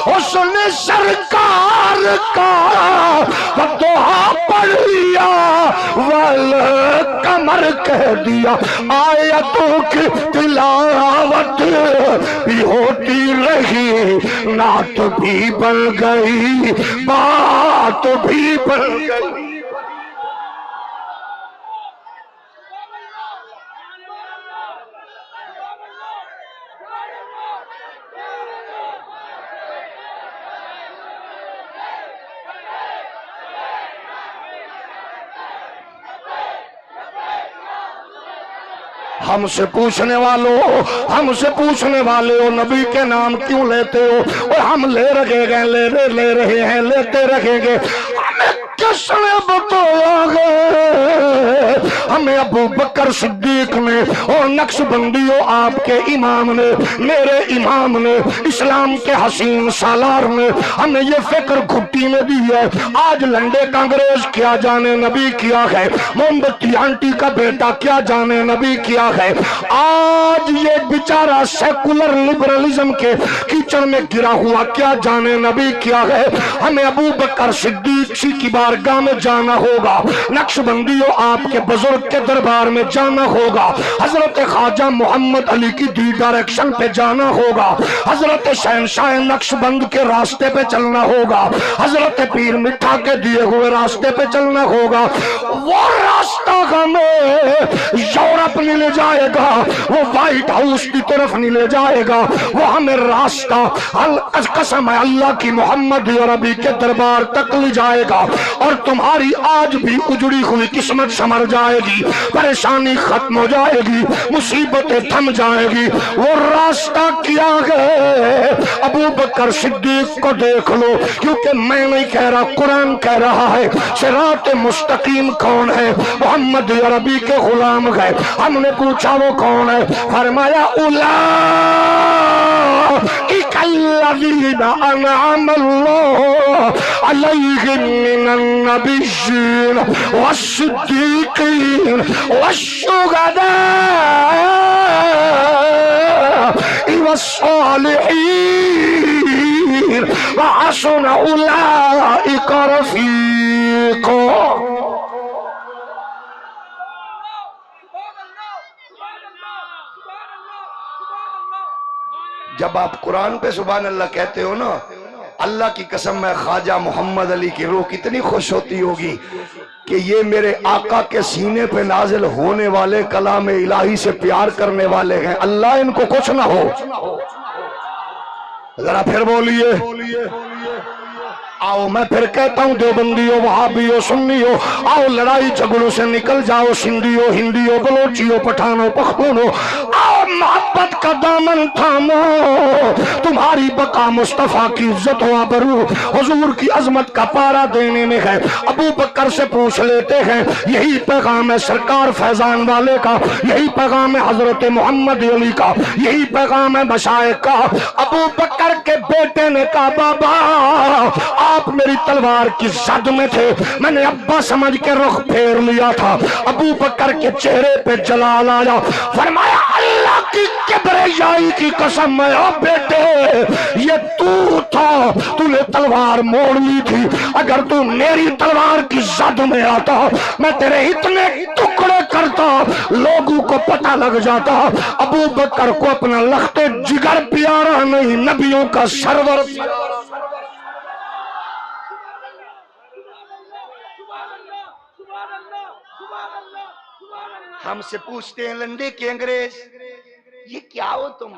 حسن سرکار کا فتوحا پڑھ لیا والقمر کہہ دیا، آیتوں کی تلاوت بھی ہوتی رہی، نعت بھی بن گئی بات بھی بن گئی۔ ہم سے پوچھنے والے ہو نبی کے نام کیوں لیتے ہو، اور ہم لے رہے ہیں لیتے رہیں گے، ہمیں کس نے بتایا گے، ہمیں ابو بکر صدیق نے اور نقش بندیوں آپ کے امام نے، میرے امام نے، اسلام کے حسین سالار نے ہمیں یہ فکر گھٹی میں دی ہے، آج لنڈے کا انگریز کیا جانے نبی کیا ہے، موم بتی آنٹی کا بیٹا کیا جانے نبی کیا ہے، آج یہ بیچارہ سیکولر لبرلزم کے کیچڑ میں گرا ہوا کیا جانے نبی کیا ہے، ہمیں ابو بکر صدیق کی بارگاہ میں جانا ہوگا، نقش بندیوں آپ کے بزرگ کے دربار میں جانا ہوگا، حضرت خواجہ محمد علی کی دی ڈائریکشن پہ جانا ہوگا، حضرت شہنشاہ نقش بند کے راستے پہ چلنا ہوگا، حضرت پیر مٹھا کے دیے ہوئے راستے پہ چلنا ہوگا، وہ راستہ ہمیں یورپ نہیں لے جائے گا، وہ وائٹ ہاؤس کی طرف نہیں لے جائے گا، وہ ہمیں راستہ قسم ہے اللہ کی محمد عربی کے دربار تک لے جائے گا، اور تمہاری آج بھی اجڑی ہوئی قسمت سمر جائے گی، پریشانی ختم ہو جائے گی، مصیبتیں تھم جائے گی، وہ راستہ کیا ہے، ابو بکر صدیق کو دیکھ لو، کیونکہ میں نہیں کہہ رہا قرآن کہہ رہا ہے، صراط مستقیم کون ہے، محمد عربی کے غلام گئے، ہم نے پوچھا وہ کون ہے، فرمایا اولئک الذین انعم اللہ علیہم من النبیین والصدیقین والشہداء والصالحین وحسن اولئک رفیقا۔ جب آپ قرآن پہ سبحان اللہ کہتے ہو نا، اللہ کی قسم میں خواجہ محمد علی کی روح کتنی خوش ہوتی ہوگی کہ یہ میرے آقا کے سینے پہ نازل ہونے والے کلام الہی سے پیار کرنے والے ہیں، اللہ ان کو کچھ نہ ہو۔ ذرا پھر بولیے، آؤ میں پھر کہتا ہوں دیوبندیوں وہابیوں سنیوں، آؤ لڑائی جھگڑوں سے نکل جاؤ، سندھیوں ہندیوں بلوچیوں پٹھانوں پختونوں، آؤ محبت کا دامن تھامو، تمہاری بقا مصطفیٰ کی عزت و آبرو حضور کی عظمت کا پارا دینے میں ہے۔ ابو بکر سے پوچھ لیتے ہیں، یہی پیغام ہے سرکار فیضان والے کا، یہی پیغام ہے حضرت محمد علی کا، یہی پیغام ہے مشائخ کا۔ ابو بکر کے بیٹے نے کہا بابا آپ میری تلوار کی زد میں تھے، میں نے ابا سمجھ کے رخ پھیر لیا تھا۔ ابو بکر کے چہرے پہ جلال آیا، فرمایا اللہ کی کبریائی کی قسم ہے او بیٹے یہ تو تھا، تو نے تلوار موڑ لی تھی، اگر تو میری تلوار کی زد میں آتا میں تیرے اتنے ٹکڑے کرتا لوگوں کو پتہ لگ جاتا ابو بکر کو اپنا لخت جگر پیارا نہیں نبیوں کا سرور پیارا۔ ہم سے پوچھتے ہیں لنڈے کے انگریز یہ کیا ہو تم؟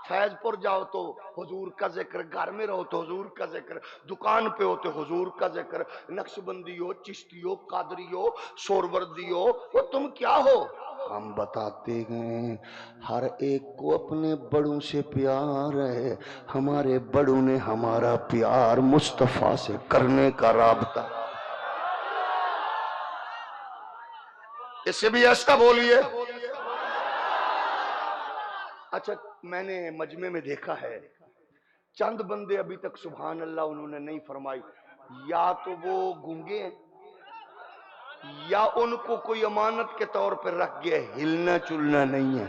فیض پور جاؤ تو حضور کا ذکر، گھر میں رہو تو حضور کا ذکر، دکان پہ ہو تو حضور کا ذکر، نقش بندی ہو، چشتی ہو، قادری ہو، سوروردی ہو، وہ تم کیا ہو؟ ہم بتاتے ہیں ہر ایک کو اپنے بڑوں سے پیار ہے، ہمارے بڑوں نے ہمارا پیار مصطفیٰ سے کرنے کا رابطہ۔ اس سے بھی ایسا بولیے۔ اچھا میں نے مجمع میں دیکھا ہے چند بندے ابھی تک سبحان اللہ انہوں نے نہیں فرمائی، یا تو وہ گونگے ہیں یا ان کو کوئی امانت کے طور پر رکھ گیا، ہلنا چلنا نہیں ہے۔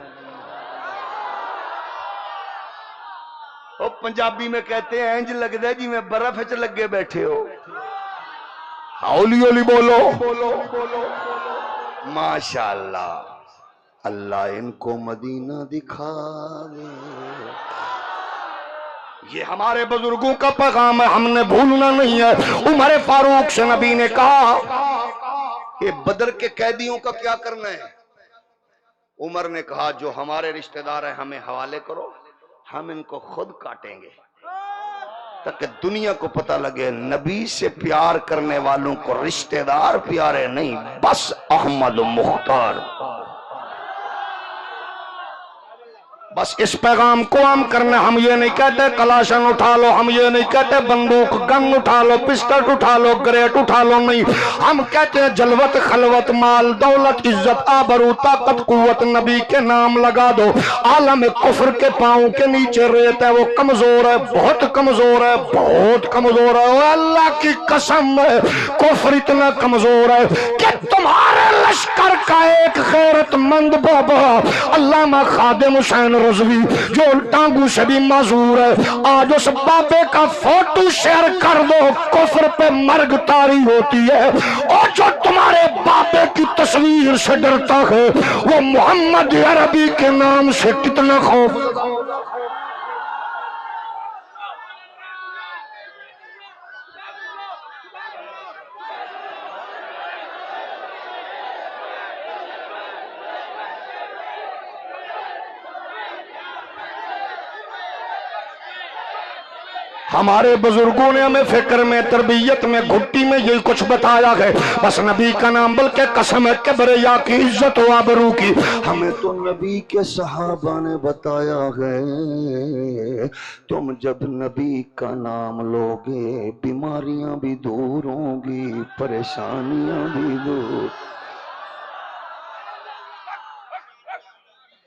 اور پنجابی میں کہتے ہیں انج لگ دے جی میں برف وچ لگے بیٹھے ہو۔ ہولی ہولی بولو ماشاءاللہ، اللہ ان کو مدینہ دکھا دے۔ یہ ہمارے بزرگوں کا پیغام ہے، ہم نے بھولنا نہیں ہے۔ عمر فاروق سے نبی نے کہا کہ بدر کے قیدیوں کا کیا کرنا ہے؟ عمر نے کہا جو ہمارے رشتہ دار ہیں ہمیں حوالے کرو، ہم ان کو خود کاٹیں گے، تاکہ دنیا کو پتہ لگے نبی سے پیار کرنے والوں کو رشتہ دار پیارے نہیں، بس احمد مختار۔ بس اس پیغام کو عام کرنا، ہم یہ نہیں کہتے کلاشن اٹھا لو، ہم یہ نہیں کہتے بندوق گن اٹھا لو، پسٹل اٹھا لو، گریٹ اٹھا لو، نہیں، ہم کہتے ہیں جلوت خلوت مال دولت عزت آبرو طاقت قوت نبی کے نام لگا دو۔ عالم کفر کے پاؤں کے نیچے ریت ہے، وہ کمزور ہے، بہت کمزور ہے، بہت کمزور ہے، اور اللہ کی قسم ہے کفر اتنا کمزور ہے کہ تمہارے لشکر کا ایک غیرت مند بابا علامہ خادم حسین رضوی جو ٹانگوں سے بھی معذور ہے، آج اس بابے کا فوٹو شیئر کر دو، کفر پہ مرگ طاری ہوتی ہے۔ اور جو تمہارے بابے کی تصویر سے ڈرتا ہے وہ محمد عربی کے نام سے کتنا خوف۔ ہمارے بزرگوں نے ہمیں فکر میں تربیت میں گھٹی میں یہی کچھ بتایا ہے، بس نبی کا نام بلکہ قسم ہے کبریا کی عزت و آبرو کی ہمیں تو نبی کے صحابہ نے بتایا ہے۔ تم جب نبی کا نام لوگے بیماریاں بھی دور ہوں گی، پریشانیاں بھی دور،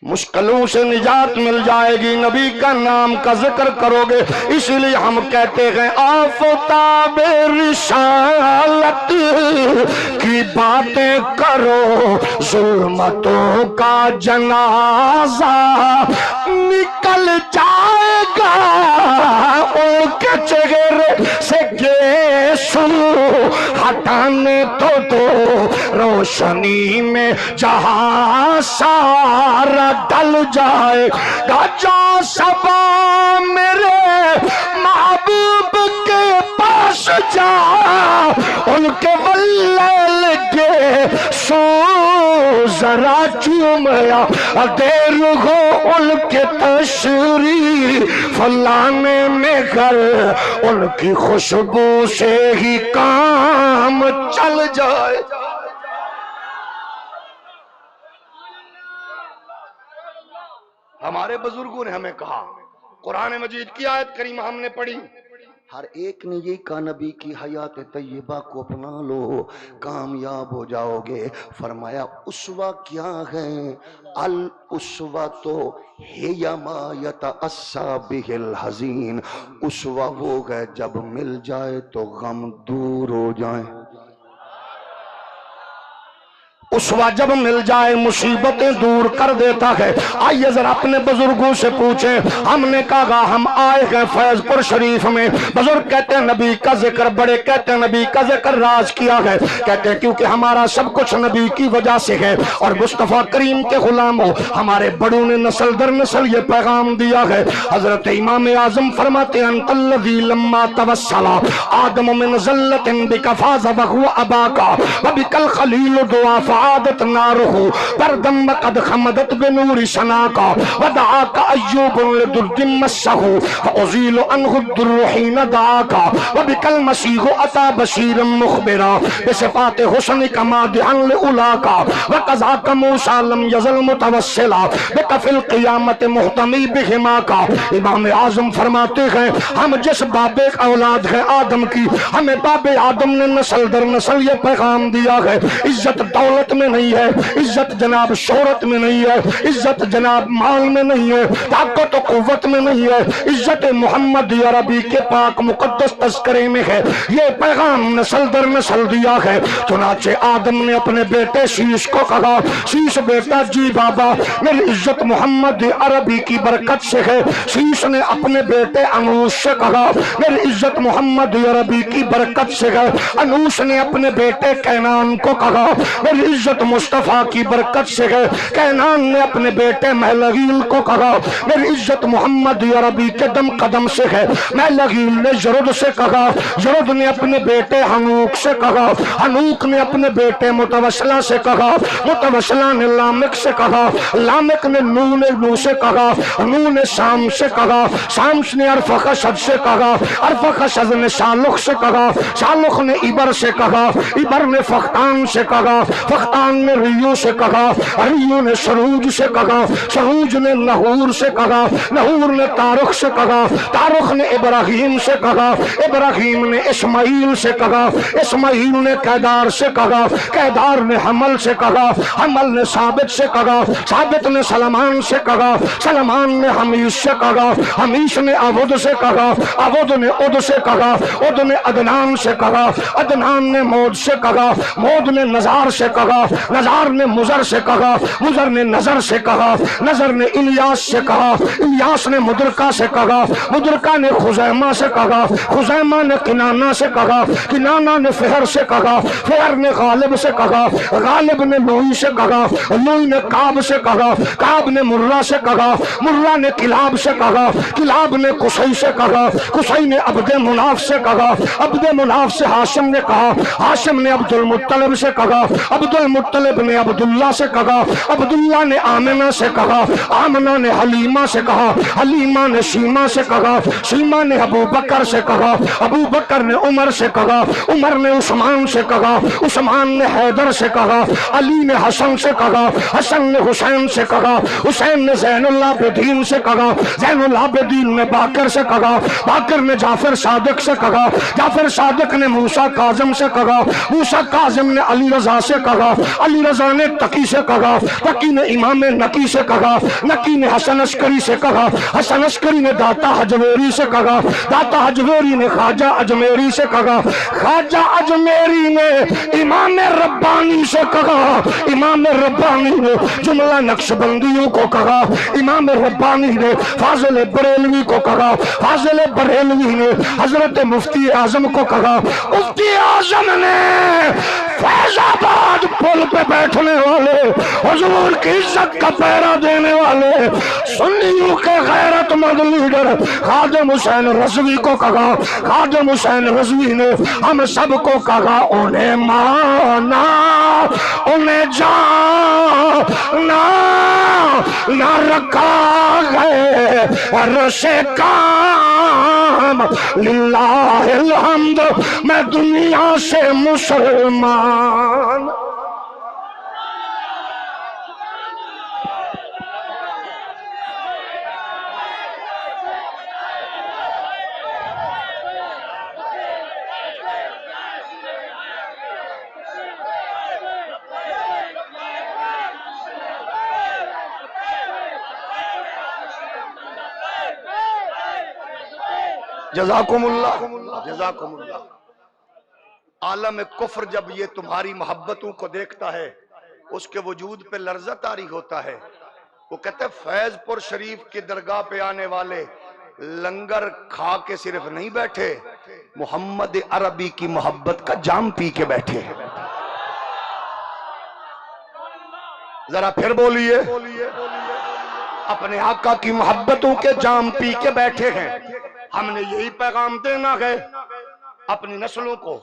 مشکلوں سے نجات مل جائے گی، نبی کا نام کا ذکر کرو گے۔ اسی لیے ہم کہتے ہیں آفتاب رسالت کی باتیں کرو، ظلمتوں کا جنازہ نکل جائے گا، ان کے چہرے سے گیسو ہٹانے تو روشنی میں جہاں سارا ڈل جائے گا، جا صبا میرے محبوب کے پاس جا، ان کے واللیل کے سو ذرا چومیا، دیر ہو ان کے تشریف لانے میں گھر، ان کی خوشبو سے ہی کام چل جائے۔ ہمارے بزرگوں نے ہمیں کہا، قرآن مجید کی آیت کریمہ ہم نے پڑھی، ہر ایک نے یہ کہا نبی کی حیات طیبہ کو اپنا لو کامیاب ہو جاؤ گے۔ فرمایا اسوہ کیا ہے؟ الاسوہ تو ہی ما یتأسیٰ بہ الحزین، اسوہ وہ ہے جب مل جائے تو غم دور ہو جائیں۔ اسوہ جب مل جائے مصیبتیں دور کر دیتا ہے۔ آئیے ذرا اپنے بزرگوں سے پوچھیں، ہم نے کہا ہم آئے ہیں فیض پور شریف میں، بزرگ کہتے ہیں نبی کا ذکر، بڑے کہتے ہیں نبی کا ذکر راز کیا ہے، کہتے ہیں کیونکہ ہمارا سب کچھ نبی کی وجہ سے ہے، اور مصطفیٰ کریم کے غلاموں ہمارے بڑوں نے نسل در نسل یہ پیغام دیا ہے۔ حضرت امام اعظم فرماتے ہیں انت الذی لما توسل آدم من ذلت بک فاز وهو اباک وبک الخلیل دعا فعادت نارہ بردم قد خمدت بنور سناک ودعاک ایوب لدرد مسہ فازیل عنہ الدر حین دعاک وبک المسیح اتی بشیرا مخبرا بصفات حسنک مادحا لأولاک وقضاک موسیٰ لم یزل متوسلا بک فی القیامت محتمی بہماک۔ امام اعظم فرماتے ہیں ہم جس باب اولاد ہے آدم کی، ہمیں باب آدم نے نسل در نسل یہ پیغام دیا ہے، عزت دولت میں نہیں ہے، عزت جناب شہرت میں نہیں ہے، عزت جناب مال میں نہیں ہے، طاقت و قوت میں نہیں ہے، عزت محمد عربی کے پاک مقدس تذکرے میں ہے۔ یہ پیغام نسل در نسل دیا ہے۔ چنانچہ آدم نے اپنے بیٹے شیش کو کہا، شیش بیٹا جی بابا میری عزت محمد عربی کی برکت سے ہے۔ شیش نے اپنے بیٹے انوش سے کہا میری عزت محمد عربی کی برکت سے ہے۔ انوش نے اپنے بیٹے کینان کو کہا میری عزت مصطفیٰ کی برکت سے ہے۔ کینان نے اپنے بیٹے محلغیل کو کہا میری عزت محمد عربی کے دم قدم سے ہے۔ محلغیل نے جرد سے کہا، جرد نے اپنے بیٹے حنوک سے کہا، حنوک نے اپنے بیٹے متوسلہ سے کہا، متوسلہ نے لامک سے کہا، لامک نے نو سے کہا، نو نے شام سے کہا، شام نے ارفخشد سے کہا، ارفخشد نے شالخ سے کہا، شالخ نے عبر سے کہا، عبر نے فختان سے کہا، فختان نے ریو سے کہا، ریو نے سروج سے کہا، سروج نے نحور سے کہا، نحور نے تارخ سے کہا، تارخ نے ابراہیم سے کہا، ابراہیم نے اسماعیل سے کہا، اسماعیل نے قیدار سے کہا، قیدار نے حمل سے کہا، حمل نے ثابت سے کہا، ثابت نے سلمان سے کہا، سلمان نے حمیش سے کہا، حمیش نے عبد سے کہا، عبد نے عد سے کہا، عد نے عدنان سے کہا، عدنان نے مود سے کہا، مود نے نزار سے کہا، نزار نے مزر سے کہا، مزر نے نظر سے کہا، نظر نے الیاس سے کہا، الیاس نے مدرکہ سے کہا، مدرکہ نے خزیمہ سے کہا، خزیمہ نے کنانہ سے کہا، کنانہ نے فہر سے کہا، فہر نے غالب سے کہا، غالب نے لوئی سے کہا، لوئی نے کعب سے کہا، کعب نے مرہ سے کہا، مرہ نے کلاب سے کہا، کلاب نے قصی سے کہا، قصی نے عبد مناف سے کہا، عبد مناف سے ہاشم نے کہا، ہاشم نے عبد المطلب سے کہا، عبد المطلب نے عبداللہ سے کہا، عبداللہ نے آمنہ سے کہا، آمنہ نے حلیمہ سے کہا، حلیمہ نے شیمہ سے کہا، شیمہ نے ابو بکر سے کہا، ابو بکر نے عمر سے کہا، عمر نے عثمان سے کہا، عثمان نے حیدر سے کہا، علی نے حسن سے کہا، حسن نے حسین سے کہا، حسین نے زین العابدین سے کہا، زین العابدین نے باقر سے کہا، باقر نے جعفر صادق سے کہا، جعفر صادق نے موسیٰ کاظم سے کہا، موسیٰ کاظم نے علی رضا سے کہا، علی رضا نے تقی سے کہا، تقی نے امام نقی سے کہا، نقی نے حسن عسکری سے کہا، حسن عسکری نے داتا حجویری سے کہا، داتا حجویری نے خواجہ اجمیری سے کہا، خواجہ اجمیری نے امام ربانی سے کہا، امام ربانی نے جملہ نقشبندیوں کو کہا، امام ربانی نے فاضل بریلوی کو کہا، فاضل بریلوی نے حضرت مفتی اعظم کو کہا، مفتی اعظم نے فیض آباد پل پہ بیٹھنے والے حضور کی عزت کا پہرا دینے والے سنیوں کے غیرت مند لیڈر خادم حسین رضوی کو کہا، خادم حسین رضوی نے ہم سب کو کہا انہیں مانا انہیں جانا نہ رکھا ہے رش کام للہ الحمد میں دنیا سے مسلمان۔ جزاکم اللہ جزاکم اللہ۔ عالم کفر جب یہ تمہاری محبتوں کو دیکھتا ہے اس کے وجود پہ لرزہ طاری ہوتا ہے. وہ کہتا ہے فیض پور شریف کی درگاہ پہ آنے والے لنگر کھا کے صرف نہیں بیٹھے, محمد عربی کی محبت کا جام پی کے بیٹھے. ذرا پھر بولیے, اپنے آقا کی محبتوں کے جام پی کے بیٹھے ہیں. ہم نے یہی پیغام دینا ہے اپنی نسلوں کو.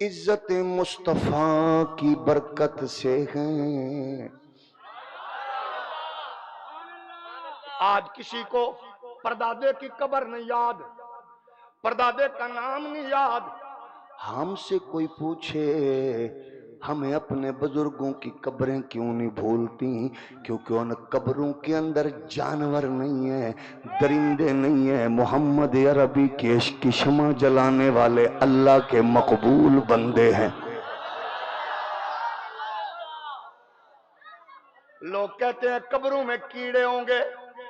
عزت مصطفیٰ کی برکت سے ہیں. آج کسی کو پردادے کی قبر نہیں یاد, پردادے کا نام نہیں یاد. ہم سے کوئی پوچھے ہمیں اپنے بزرگوں کی قبریں کیوں نہیں بھولتی, کیونکہ ان قبروں کے اندر جانور نہیں ہیں, درندے نہیں ہیں, محمد عربی کے عشق کی شمع جلانے والے اللہ کے مقبول بندے ہیں. لوگ کہتے ہیں قبروں میں کیڑے ہوں گے.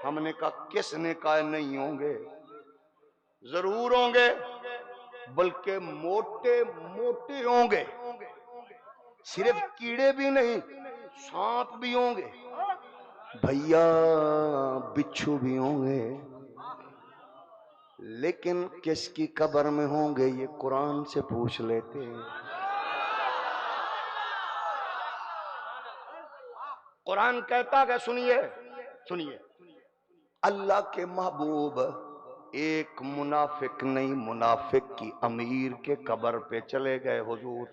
ہم نے کہا کس نے کہا نہیں ہوں گے, ضرور ہوں گے, بلکہ موٹے موٹے ہوں گے. صرف کیڑے بھی نہیں, سانپ بھی ہوں گے بھیا, بچھو بھی ہوں گے. لیکن کس کی قبر میں ہوں گے یہ قرآن سے پوچھ لیتے. قرآن کہتا کہ سنیے سنیے, اللہ کے محبوب ایک منافق نہیں, منافق کی امیر کے قبر پہ چلے گئے حضور.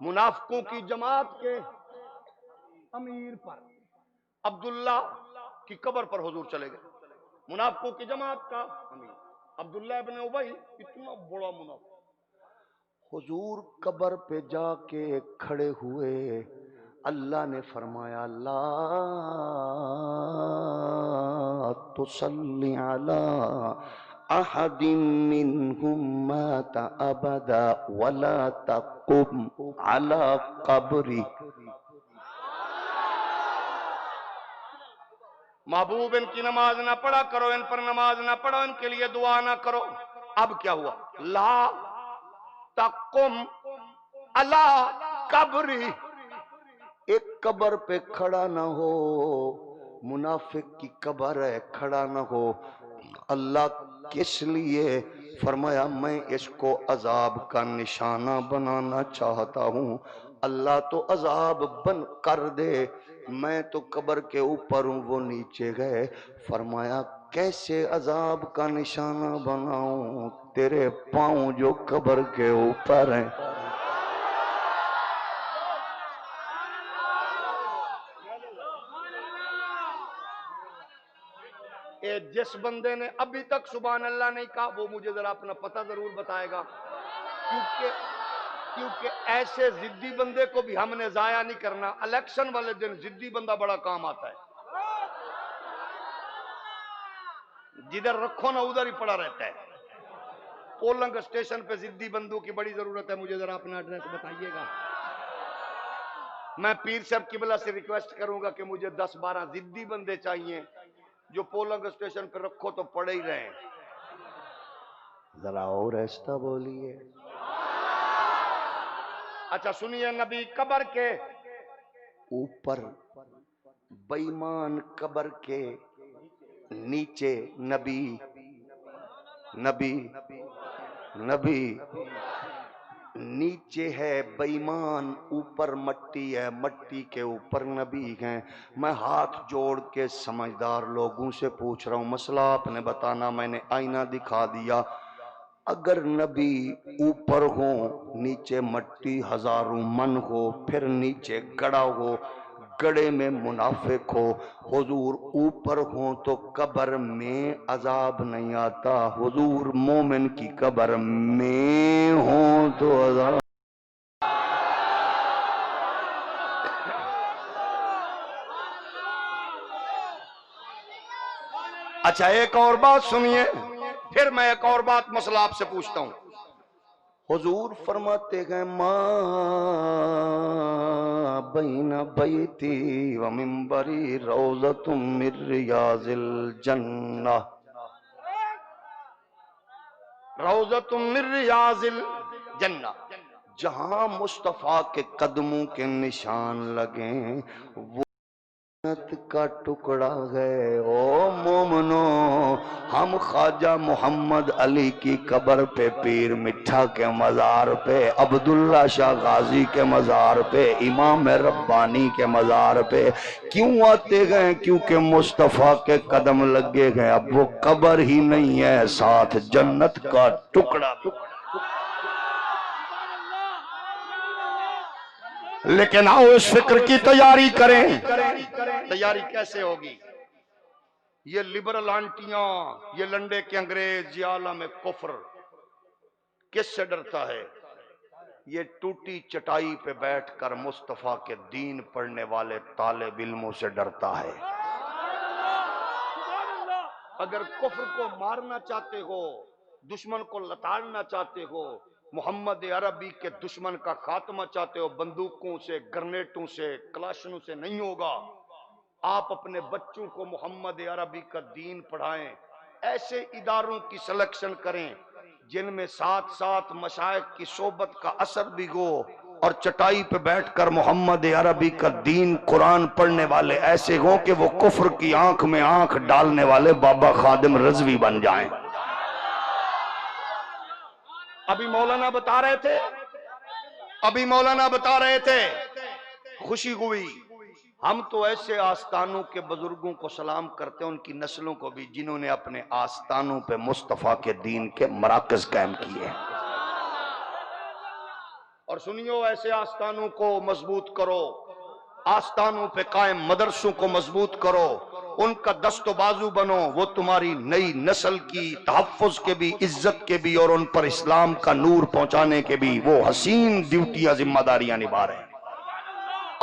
منافقوں کی جماعت کے امیر پر, عبداللہ کی قبر پر حضور چلے گئے. منافقوں کی جماعت کا امیر عبداللہ ابن ابی, اتنا بڑا منافق. حضور قبر پہ جا کے کھڑے ہوئے. اللہ نے فرمایا لا تصلی علی احد منهم مات ابدا ولا تقم على قبری. محبوب ان کی نماز نہ پڑھا کرو, ان پر نماز نہ پڑھو, ان کے لیے دعا نہ کرو. اب کیا ہوا؟ لا تقم على قبری, ایک قبر پہ کھڑا نہ ہو. منافق کی قبر ہے, کھڑا نہ ہو. اللہ کس لیے؟ فرمایا میں اس کو عذاب کا نشانہ بنانا چاہتا ہوں. اللہ تو عذاب بن کر دے, میں تو قبر کے اوپر ہوں, وہ نیچے گئے. فرمایا کیسے عذاب کا نشانہ بناؤں؟ تیرے پاؤں جو قبر کے اوپر ہیں. جس بندے نے ابھی تک سبحان اللہ نہیں کہا وہ مجھے ذرا اپنا پتہ ضرور بتائے گا, کیونکہ ایسے ضدی بندے کو بھی ہم نے ضائع نہیں کرنا. الیکشن والے دن ضدی بندہ بڑا کام آتا ہے, جدھر رکھو نا ادھر ہی پڑا رہتا ہے. پولنگ اسٹیشن پہ ضدی بندوں کی بڑی ضرورت ہے, مجھے ذرا اپنا ایڈریس بتائیے گا. میں پیر صاحب قبلہ سے ریکویسٹ کروں گا کہ مجھے 10-12 ضدی بندے چاہیے جو پولنگ اسٹیشن پہ رکھو تو پڑے ہی رہیں. ذرا اور ایسا بولیے. اچھا سنیے, نبی قبر کے اوپر, بے ایمان قبر کے نیچے. نبی نبی نبی نیچے ہے بے ایمان, اوپر مٹی ہے, مٹی کے اوپر نبی ہیں. میں ہاتھ جوڑ کے سمجھدار لوگوں سے پوچھ رہا ہوں, مسئلہ آپ نے بتانا, میں نے آئینہ دکھا دیا. اگر نبی اوپر ہو, نیچے مٹی ہزاروں من ہو, پھر نیچے گڑا ہو, گڑے میں منافق ہو, حضور اوپر ہوں تو قبر میں عذاب نہیں آتا, حضور مومن کی قبر میں ہوں تو عذاب. اچھا ایک اور بات سنیے, پھر میں ایک اور بات مسئلہ آپ سے پوچھتا ہوں. حضور فرماتے ہیں ما بین بیتی و منبری روضۃ من ریاض الجنہ, روضۃ من ریاض الجنہ. جہاں مصطفیٰ کے قدموں کے نشان لگیں وہ جنت کا ٹکڑا ہے۔ او مومنو، ہم خواجہ محمد علی کی قبر پہ، پیر مٹھا کے مزار پہ، عبداللہ شاہ غازی کے مزار پہ، امام ربانی کے مزار پہ کیوں آتے گئے؟ کیونکہ مصطفیٰ کے قدم لگے گئے۔ اب وہ قبر ہی نہیں ہے، ساتھ جنت کا ٹکڑا۔ لیکن آؤ اس فکر کی تیاری کریں۔ تیاری کیسے ہوگی؟ یہ لبرل آنٹیاں، یہ لنڈے کے انگریز، یہ عالم کفر کس سے ڈرتا ہے؟ یہ ٹوٹی چٹائی پہ بیٹھ کر مصطفیٰ کے دین پڑھنے والے طالب علموں سے ڈرتا ہے۔ اگر کفر کو مارنا چاہتے ہو، دشمن کو لتاڑنا چاہتے ہو، محمد عربی کے دشمن کا خاتمہ چاہتے ہو، بندوقوں سے، گرنیٹوں سے، کلاشنوں سے نہیں ہوگا۔ آپ اپنے بچوں کو محمد عربی کا دین پڑھائیں، ایسے اداروں کی سلیکشن کریں جن میں ساتھ ساتھ مشائخ کی صحبت کا اثر بھی ہو، اور چٹائی پہ بیٹھ کر محمد عربی کا دین قرآن پڑھنے والے ایسے ہوں کہ وہ کفر کی آنکھ میں آنکھ ڈالنے والے بابا خادم رضوی بن جائیں۔ ابھی مولانا بتا رہے تھے خوشی ہوئی، ہم تو ایسے آستانوں کے بزرگوں کو سلام کرتے ہیں، ان کی نسلوں کو بھی، جنہوں نے اپنے آستانوں پہ مصطفیٰ کے دین کے مراکز قائم کیے۔ اور سنیو، ایسے آستانوں کو مضبوط کرو، آستانوں پہ قائم مدرسوں کو مضبوط کرو، ان کا دست و بازو بنو، وہ تمہاری نئی نسل کی تحفظ کے بھی، عزت کے بھی، اور ان پر اسلام کا نور پہنچانے کے بھی وہ حسین ڈیوٹیاں، ذمہ داریاں نبھا رہے ہیں۔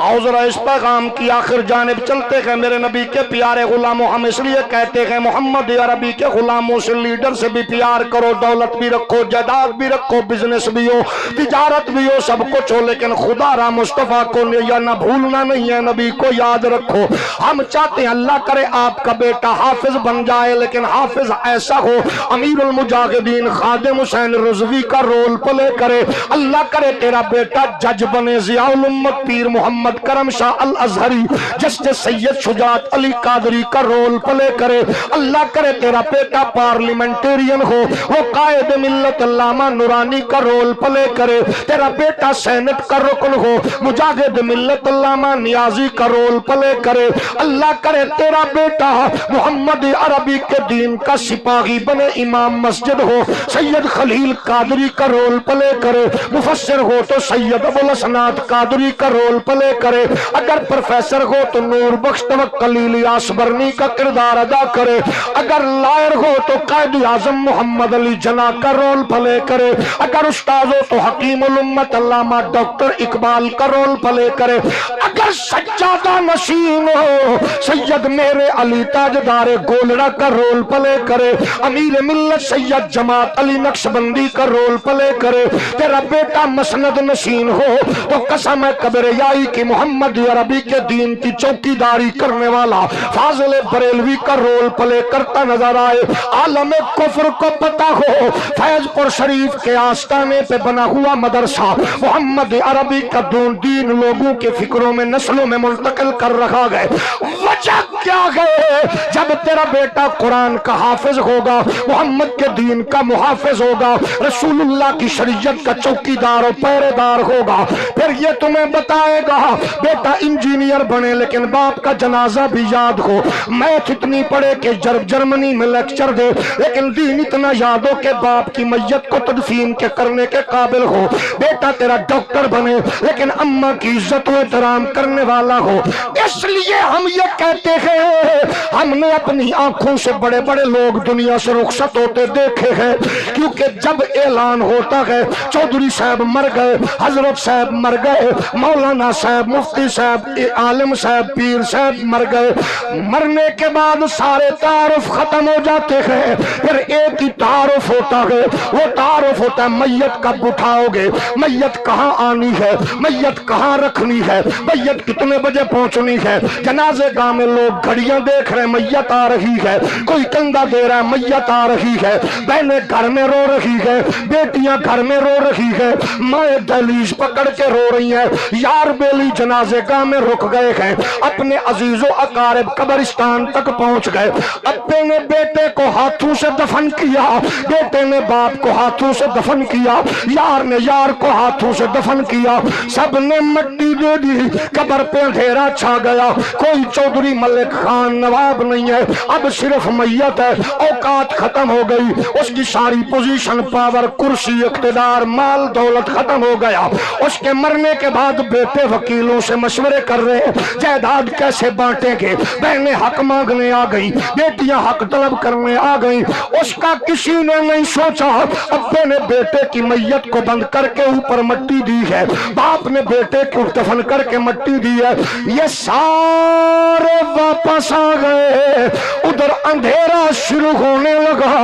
آؤ ذرا اس پیغام کی آخر جانب چلتے ہیں۔ میرے نبی کے پیارے غلاموں، ہم اس لیے کہتے ہیں محمد عربی کے غلاموں سے، لیڈر سے بھی پیار کرو، دولت بھی رکھو، جائیداد بھی رکھو، بزنس بھی ہو، تجارت بھی ہو، سب کچھ ہو، لیکن خدا را مصطفیٰ کو یا نہ بھولنا نہیں ہے، نبی کو یاد رکھو۔ ہم چاہتے ہیں اللہ کرے آپ کا بیٹا حافظ بن جائے، لیکن حافظ ایسا ہو امیر المجاہدین خادم حسین رضوی کا رول پلے کرے۔ اللہ کرے تیرا بیٹا جج بنے، ضیاء الامت پیر محمد کرم شاہ الازہری جسٹس سید شجاعت علی قادری کا رول پلے کرے۔ اللہ کرے تیرا بیٹا پارلیمنٹیرین ہو، وہ قائد ملت علامہ نورانی کا رول پلے کرے۔ تیرا بیٹا سینٹ کا رکن ہو، مجاہد ملت علامہ نیازی کا رول پلے کرے۔ اللہ کرے تیرا بیٹا محمد عربی کے دین کا سپاہی بنے، امام مسجد ہو، سید خلیل قادری کا رول پلے کرے۔ مفسر ہو تو سید ابوالحسنات قادری کا رول پلے کرے۔ اگر پروفیسر ہو تو نور بخش توکل الیاس برنی کا کردار ادا کرے۔ اگر لائر ہو تو قائد اعظم محمد علی جناح کا رول پلے کرے۔ اگر استاد ہو تو حکیم الامت علامہ ڈاکٹر اقبال کا رول پلے کرے۔ اگر سجادہ نشین ہو سید میرے علی تاجدار گولڑا کا رول پلے کرے۔ امیر ملت سید جماعت علی نقشبندی کا رول پلے کرے۔ تیرا بیٹا مسند نشین ہو تو قسم کبریائی کی محمد عربی کے دین کی چوکی داری کرنے والا فاضل بریلوی کا رول پلے کرتا نظر آئے۔ عالم کفر کو پتا ہو فیض پور شریف کے آستانے پہ بنا ہوا مدرسہ محمد عربی کا دین لوگوں کے فکروں میں، نسلوں میں منتقل کر رکھا گئے۔ وجہ کیا ہے؟ جب تیرا بیٹا قرآن کا حافظ ہوگا، محمد کے دین کا محافظ ہوگا، رسول اللہ کی شریعت کا چوکی دار و پہرے دار ہوگا، پھر یہ تمہیں بتائے گا بیٹا انجینئر بنے لیکن باپ کا جنازہ بھی یاد ہو، میتھ اتنی پڑھے کہ جرمنی میں لیکچر دے لیکن دین اتنا یاد ہو کہ باپ کی میت کو تدفین کے کرنے کے قابل ہو۔ بیٹا تیرا ڈاکٹر بنے لیکن اماں کی عزت و احترام کرنے والا ہو۔ اس لیے ہم یہ کہتے ہیں، ہم نے اپنی آنکھوں سے بڑے بڑے لوگ دنیا سے رخصت ہوتے دیکھے ہیں، کیونکہ جب اعلان ہوتا ہے چودھری صاحب مر گئے، حضرت صاحب مر گئے، مولانا صاحب، مفتی صاحب، عالم صاحب، پیر صاحب مر گئے، مرنے کے بعد سارے تعارف ختم ہو جاتے ہیں، پھر ایک ہی تعارف ہوتا ہے، وہ تعارف ہوتا ہے میت کب اٹھاؤ گے، میت کہاں آنی ہے، میت کہاں رکھنی ہے، میت کتنے بجے پہنچنی ہے۔ جنازے گاہ میں لوگ گھڑیاں دیکھ رہے ہیں، میت آ رہی ہے، کوئی کندھا دے رہا ہے میت آ رہی ہے، بہنیں گھر میں رو رہی ہے، بیٹیاں گھر میں رو رہی ہے، مائیں دہلیز پکڑ کے رو رہی ہیں، یار بیلی جنازے گاہ میں رک گئے ہیں، اپنے عزیز و اقارب قبرستان تک پہنچ گئے، ابے نے بیٹے کو ہاتھوں سے دفن کیا، بیٹے نے باپ کو ہاتھوں سے دفن کیا، یار نے یار کو ہاتھوں سے دفن کیا، سب نے مٹی دے دی، قبر پہ اندھیرا چھا گیا، کوئی چودھری ملک خان نواب نہیں ہے، اب صرف میت ہے، اوقات ختم ہو گئی، اس کی ساری پوزیشن پاور کرسی اقتدار مال دولت ختم ہو گیا، اس کے مرنے کے بعد بیٹے وکیلوں سے مشورے کر رہے ہیں جائیداد کیسے بانٹیں گے، بہنیں حق مانگنے آ گئی، بیٹیاں حق طلب کرنے آ گئی، اس کا کسی نے نہیں سوچا، ابے نے بیٹے کی میت کو بند کر کے اوپر مٹی دی ہے، باپ نے بیٹے کو دفن کر کے مٹی دی ہے، یہ سارے واپس آ گئے، ادھر اندھیرا شروع ہونے لگا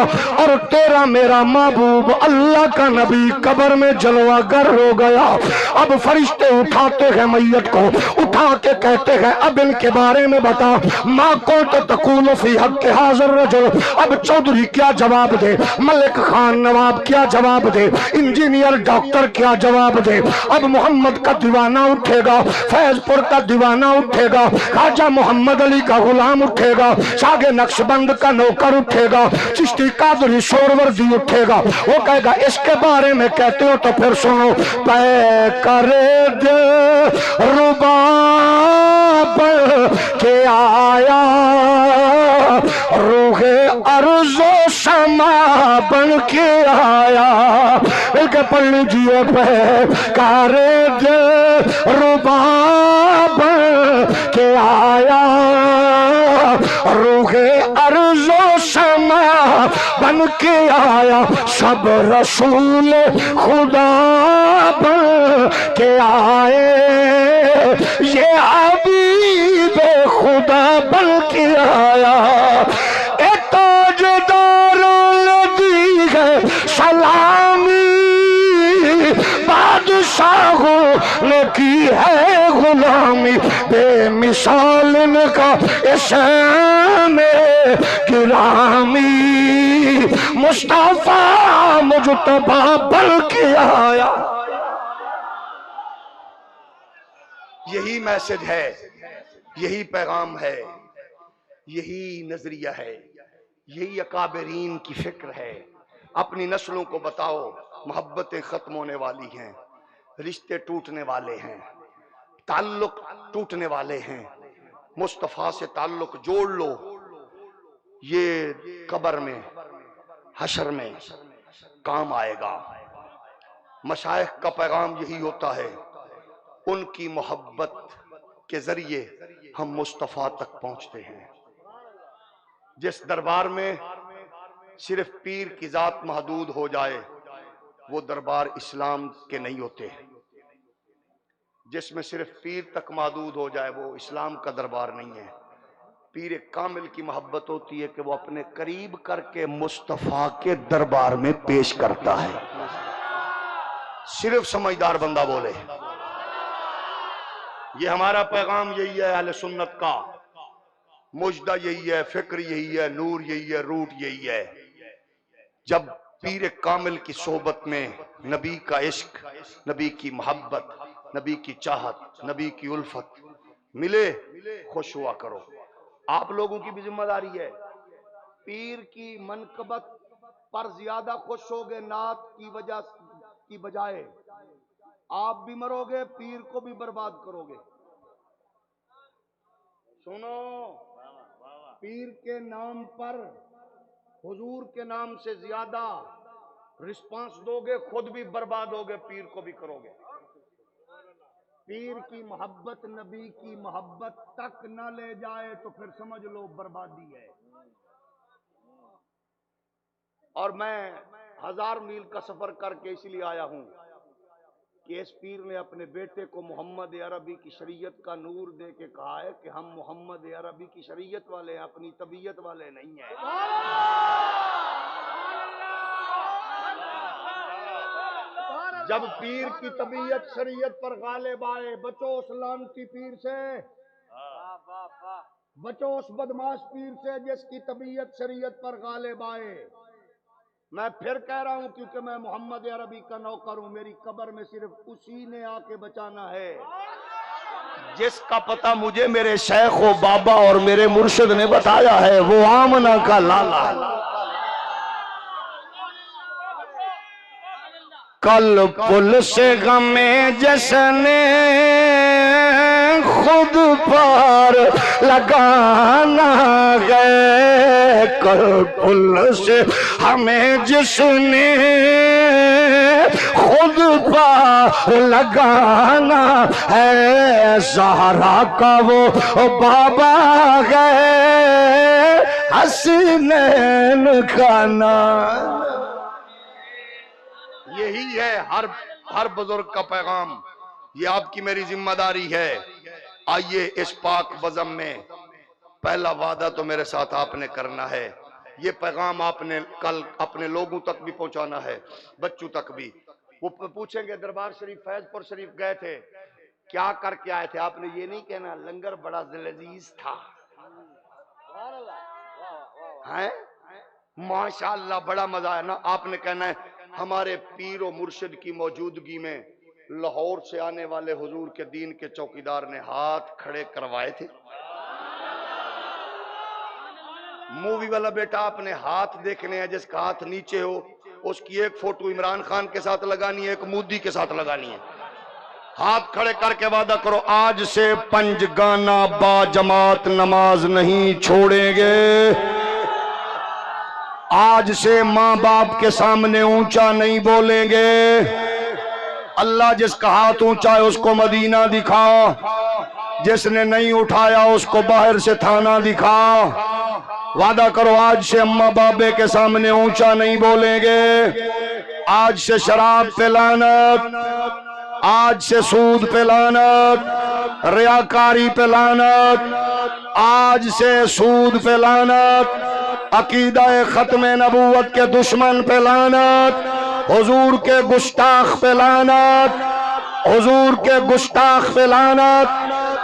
اور تیرا میرا محبوب اللہ کا نبی قبر میں جلوہ گر ہو گیا، اب فرشتے اٹھاتے ہیں میت کو، اٹھا کے کہتے ہیں اب ان کے بارے میں بتا، ماں کو تو تقول فی حق حاضر رجل، اب چودھری کیا جواب دے، ملک خان نواب کیا جواب دے، انجینئر ڈاکٹر کیا جواب دے، اب محمد کا دیوانہ اٹھے گا، فیض پور کا دیوانہ اٹھے گا، خواجہ محمد علی کا غلام اٹھے گا، شاگ نقشبند کا نوکر اٹھے گا، چشتی قادری شوروردی اٹھے گا، وہ کہے گا اس کے بارے میں کہتے ہو تو پھر سنو، پے کرے دے رباب کے آیا روح ارض و سما بن کے آیا، ایک پڑھ لیجیے پہ کرے دے رباب کے آیا روح ارض و سما بن کے آیا، سب رسول خدا بن کے آئے، یہ عبید خدا بن کے آیا، اے تاجدار دی ہے سلامی، بادشاہوں نے کی ہے غلامی، بے مثال ان کا شان گرامی، مصطفیٰ مجتبی بن کے آیا۔ یہی میسج ہے، یہی پیغام ہے، یہی نظریہ ہے، یہی اکابرین کی فکر ہے، اپنی نسلوں کو بتاؤ محبتیں ختم ہونے والی ہیں، رشتے ٹوٹنے والے ہیں، تعلق ٹوٹنے والے ہیں، مصطفیٰ سے تعلق جوڑ لو، یہ قبر میں حشر میں کام آئے گا۔ مشائخ کا پیغام یہی ہوتا ہے، ان کی محبت کے ذریعے ہم مصطفیٰ تک پہنچتے ہیں۔ جس دربار میں صرف پیر کی ذات محدود ہو جائے وہ دربار اسلام کے نہیں ہوتے، جس میں صرف پیر تک محدود ہو جائے وہ اسلام کا دربار نہیں ہے۔ پیر کامل کی محبت ہوتی ہے کہ وہ اپنے قریب کر کے مصطفیٰ کے دربار میں پیش کرتا ہے۔ صرف سمجھدار بندہ بولے، یہ ہمارا پیغام یہی ہے اہل سنت کا، مجدہ یہی ہے، فکر یہی ہے، نور یہی ہے، روٹ یہی ہے۔ جب پیر کامل کی صحبت میں نبی کا عشق، نبی کی محبت، نبی کی چاہت، نبی کی الفت ملے، خوش ہوا کرو۔ آپ لوگوں کی بھی ذمہ داری ہے، پیر کی منقبت پر زیادہ خوش ہوگے نعت کی وجہ کی بجائے، آپ بھی مرو گے، پیر کو بھی برباد کرو گے۔ سنو، پیر کے نام پر حضور کے نام سے زیادہ رسپانس دو گے، خود بھی برباد ہوگے، پیر کو بھی کرو گے۔ پیر کی محبت نبی کی محبت تک نہ لے جائے تو پھر سمجھ لو بربادی ہے۔ اور میں 1000 میل کا سفر کر کے اس لیے آیا ہوں کہ اس پیر نے اپنے بیٹے کو محمد عربی کی شریعت کا نور دے کے کہا ہے کہ ہم محمد عربی کی شریعت والے ہیں، اپنی طبیعت والے نہیں ہیں۔ جب پیر کی طبیعت شریعت پر غالب آئے، بچو اس لعنتی پیر سے، بچو اس بدماش پیر سے جس کی طبیعت شریعت پر غالب آئے. میں پھر کہہ رہا ہوں کیونکہ میں محمد عربی کا نوکر ہوں، میری قبر میں صرف اسی نے آ کے بچانا ہے جس کا پتہ مجھے میرے شیخ و بابا اور میرے مرشد نے بتایا ہے، وہ آمنہ کا لالا ہے. کل پل سے غم جس نے خود پار لگانا ہے، کل پل سے ہمیں جس نے خود پار لگانا ہے، زہرا کا وہ بابا ہے، حسنین کا نام. یہی ہے ہر بزرگ کا پیغام، یہ آپ کی میری ذمہ داری ہے. آئیے اس پاک بزم میں پہلا وعدہ تو میرے ساتھ آپ نے کرنا ہے، یہ پیغام آپ نے کل اپنے لوگوں تک بھی پہنچانا ہے، بچوں تک بھی. وہ پوچھیں گے دربار شریف فیض پور شریف گئے تھے کیا کر کے آئے تھے، آپ نے یہ نہیں کہنا لنگر بڑا لذیذ تھا، ماشاءاللہ بڑا مزہ آیا نا. آپ نے کہنا ہے ہمارے پیر و مرشد کی موجودگی میں لاہور سے آنے والے حضور کے دین کے چوکیدار نے ہاتھ کھڑے کروائے تھے. مووی والا بیٹا آپ نے ہاتھ دیکھنے ہیں، جس کا ہاتھ نیچے ہو اس کی ایک فوٹو عمران خان کے ساتھ لگانی ہے، ایک مودی کے ساتھ لگانی ہے. ہاتھ کھڑے کر کے وعدہ کرو آج سے 5 گانا با جماعت نماز نہیں چھوڑیں گے، آج سے ماں باپ کے سامنے اونچا نہیں بولیں گے. اللہ جس کا ہاتھ اونچا ہے اس کو مدینہ دکھا، جس نے نہیں اٹھایا اس کو باہر سے تھانہ دکھا. وعدہ کرو آج سے اماں بابے کے سامنے اونچا نہیں بولیں گے، آج سے شراب پہ لعنت، آج سے سود پہ لعنت، ریاکاری پہ لعنت، آج سے سود پہ لعنت، عقیدہ ختم نبوت کے دشمن پہ لعنت، حضور کے گستاخ پہ لعنت، حضور کے گستاخ پہ لعنت،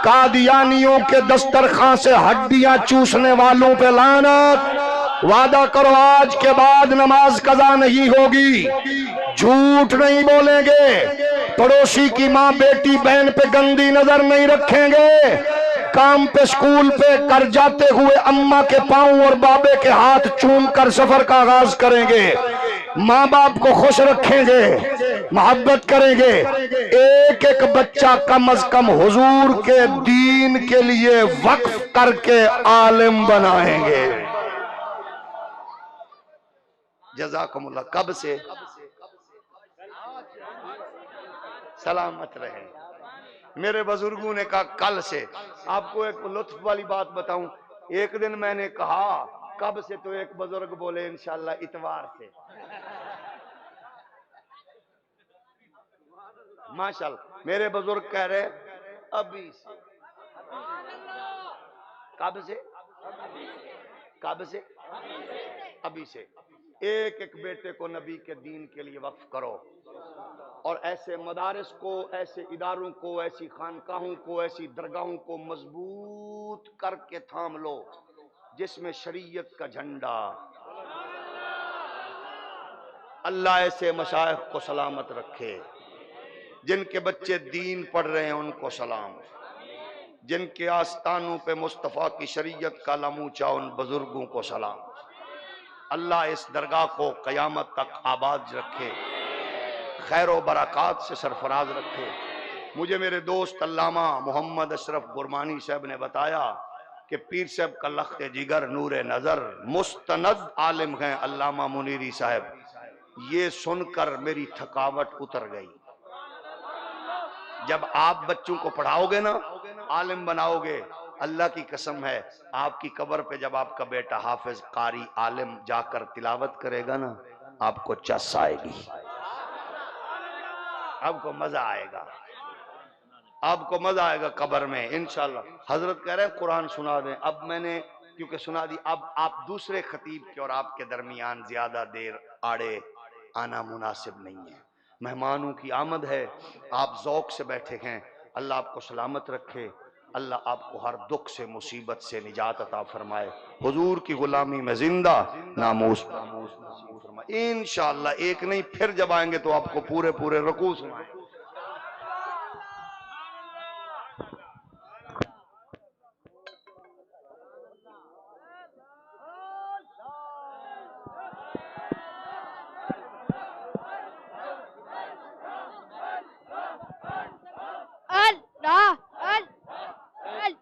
قادیانیوں کے دسترخوان سے ہڈیاں چوسنے والوں پہ لعنت. وعدہ کرو آج کے بعد نماز قضا نہیں ہوگی، جھوٹ نہیں بولیں گے، پڑوسی کی ماں بیٹی بہن پہ گندی نظر نہیں رکھیں گے، کام پہ سکول پہ کر جاتے ہوئے اماں کے پاؤں اور بابے کے ہاتھ چوم کر سفر کا آغاز کریں گے، ماں باپ کو خوش رکھیں گے، محبت کریں گے. ایک ایک بچہ کم از کم حضور کے دین کے لیے وقف کر کے عالم بنائیں گے. جزاکم اللہ. کب سے؟ سلامت رہے. میرے بزرگوں نے کہا کل سے. آپ کو ایک لطف والی بات بتاؤں، ایک دن میں نے کہا کب سے، تو ایک بزرگ بولے انشاءاللہ اتوار سے. ماشاءاللہ میرے بزرگ کہہ رہے ابھی سے. کب سے؟ کب سے؟ ابھی سے. ایک ایک بیٹے کو نبی کے دین کے لیے وقف کرو، اور ایسے مدارس کو، ایسے اداروں کو، ایسی خانقاہوں کو، ایسی درگاہوں کو مضبوط کر کے تھام لو جس میں شریعت کا جھنڈا. اللہ ایسے مشائخ کو سلامت رکھے، جن کے بچے دین پڑھ رہے ہیں ان کو سلام، جن کے آستانوں پہ مصطفیٰ کی شریعت کا علم اونچا ان بزرگوں کو سلام. اللہ اس درگاہ کو قیامت تک آباد رکھے، خیر و برکات سے سرفراز رکھے. مجھے میرے دوست علامہ محمد اشرف گرمانی صاحب نے بتایا کہ پیر صاحب کا لخت جگر نور نظر مستند عالم ہیں علامہ منیری صاحب. یہ سن کر میری تھکاوٹ اتر گئی. جب آپ بچوں کو پڑھاؤ گے نا، عالم بناؤ گے، اللہ کی قسم ہے آپ کی قبر پہ جب آپ کا بیٹا حافظ قاری عالم جا کر تلاوت کرے گا نا، آپ کو چس آئے گی، آپ کو مزہ آئے گا، آپ کو مزہ آئے گا قبر میں انشاءاللہ. حضرت کہہ رہے ہیں قرآن سنا دیں. اب میں نے کیونکہ سنا دی، اب آپ دوسرے خطیب کے اور آپ کے درمیان زیادہ دیر آڑے آنا مناسب نہیں ہے. مہمانوں کی آمد ہے، آپ ذوق سے بیٹھے ہیں. اللہ آپ کو سلامت رکھے. اللہ آپ کو ہر دکھ سے مصیبت سے نجات عطا فرمائے، حضور کی غلامی میں زندہ ناموس نصیب فرمائے انشاءاللہ۔ ایک نہیں، پھر جب آئیں گے تو آپ کو پورے پورے رکوع سنائیں۔ اللہ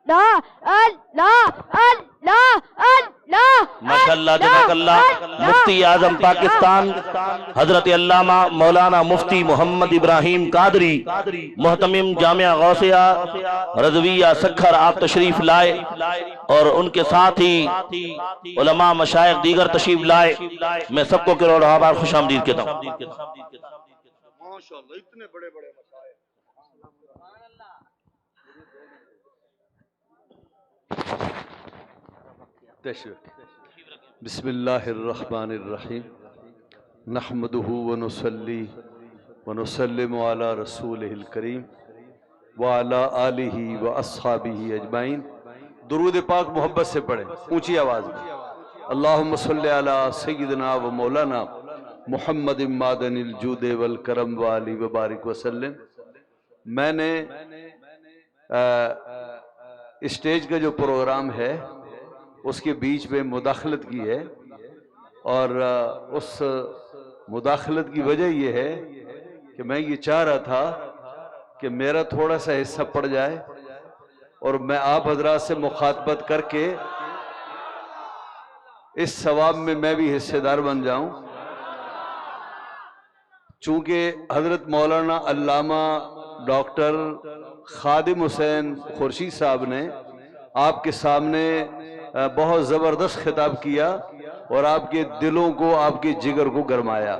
اللہ اللہ اللہ اللہ ماشاءاللہ جزاک اللہ۔ مفتی اعظم پاکستان حضرت علامہ مولانا مفتی محمد ابراہیم قادری محتمم جامعہ غوثیہ رضویہ سکھر آپ تشریف لائے، اور ان کے ساتھ ہی علماء مشائخ دیگر تشریف لائے۔ میں سب کو کروڑوں بار خوش آمدید کہتا ہوں۔ ماشاءاللہ اتنے بڑے بڑے مسائل۔ بسم اللہ الرحمن الرحیم نحمدہ ونصلی ونسلم علی رسولہ الکریم وعلی آلہ واصحابہ اجمعین۔ درود پاک محبت سے پڑھیں، اونچی آواز میں۔ اللہم صلی علی سیدنا و مولانا محمد معدن الجود والکرم وآلہ وبارک وسلم۔ میں نے اسٹیج کا جو پروگرام ہے اس کے بیچ میں مداخلت کی ہے، اور اس مداخلت کی وجہ یہ ہے کہ میں یہ چاہ رہا تھا کہ میرا تھوڑا سا حصہ پڑ جائے اور میں آپ حضرات سے مخاطبت کر کے اس ثواب میں بھی حصے دار بن جاؤں۔ چونکہ حضرت مولانا علامہ ڈاکٹر خادم حسین خورشید صاحب نے آپ کے سامنے بہت زبردست خطاب کیا اور آپ کے دلوں کو، آپ کے جگر کو گرمایا۔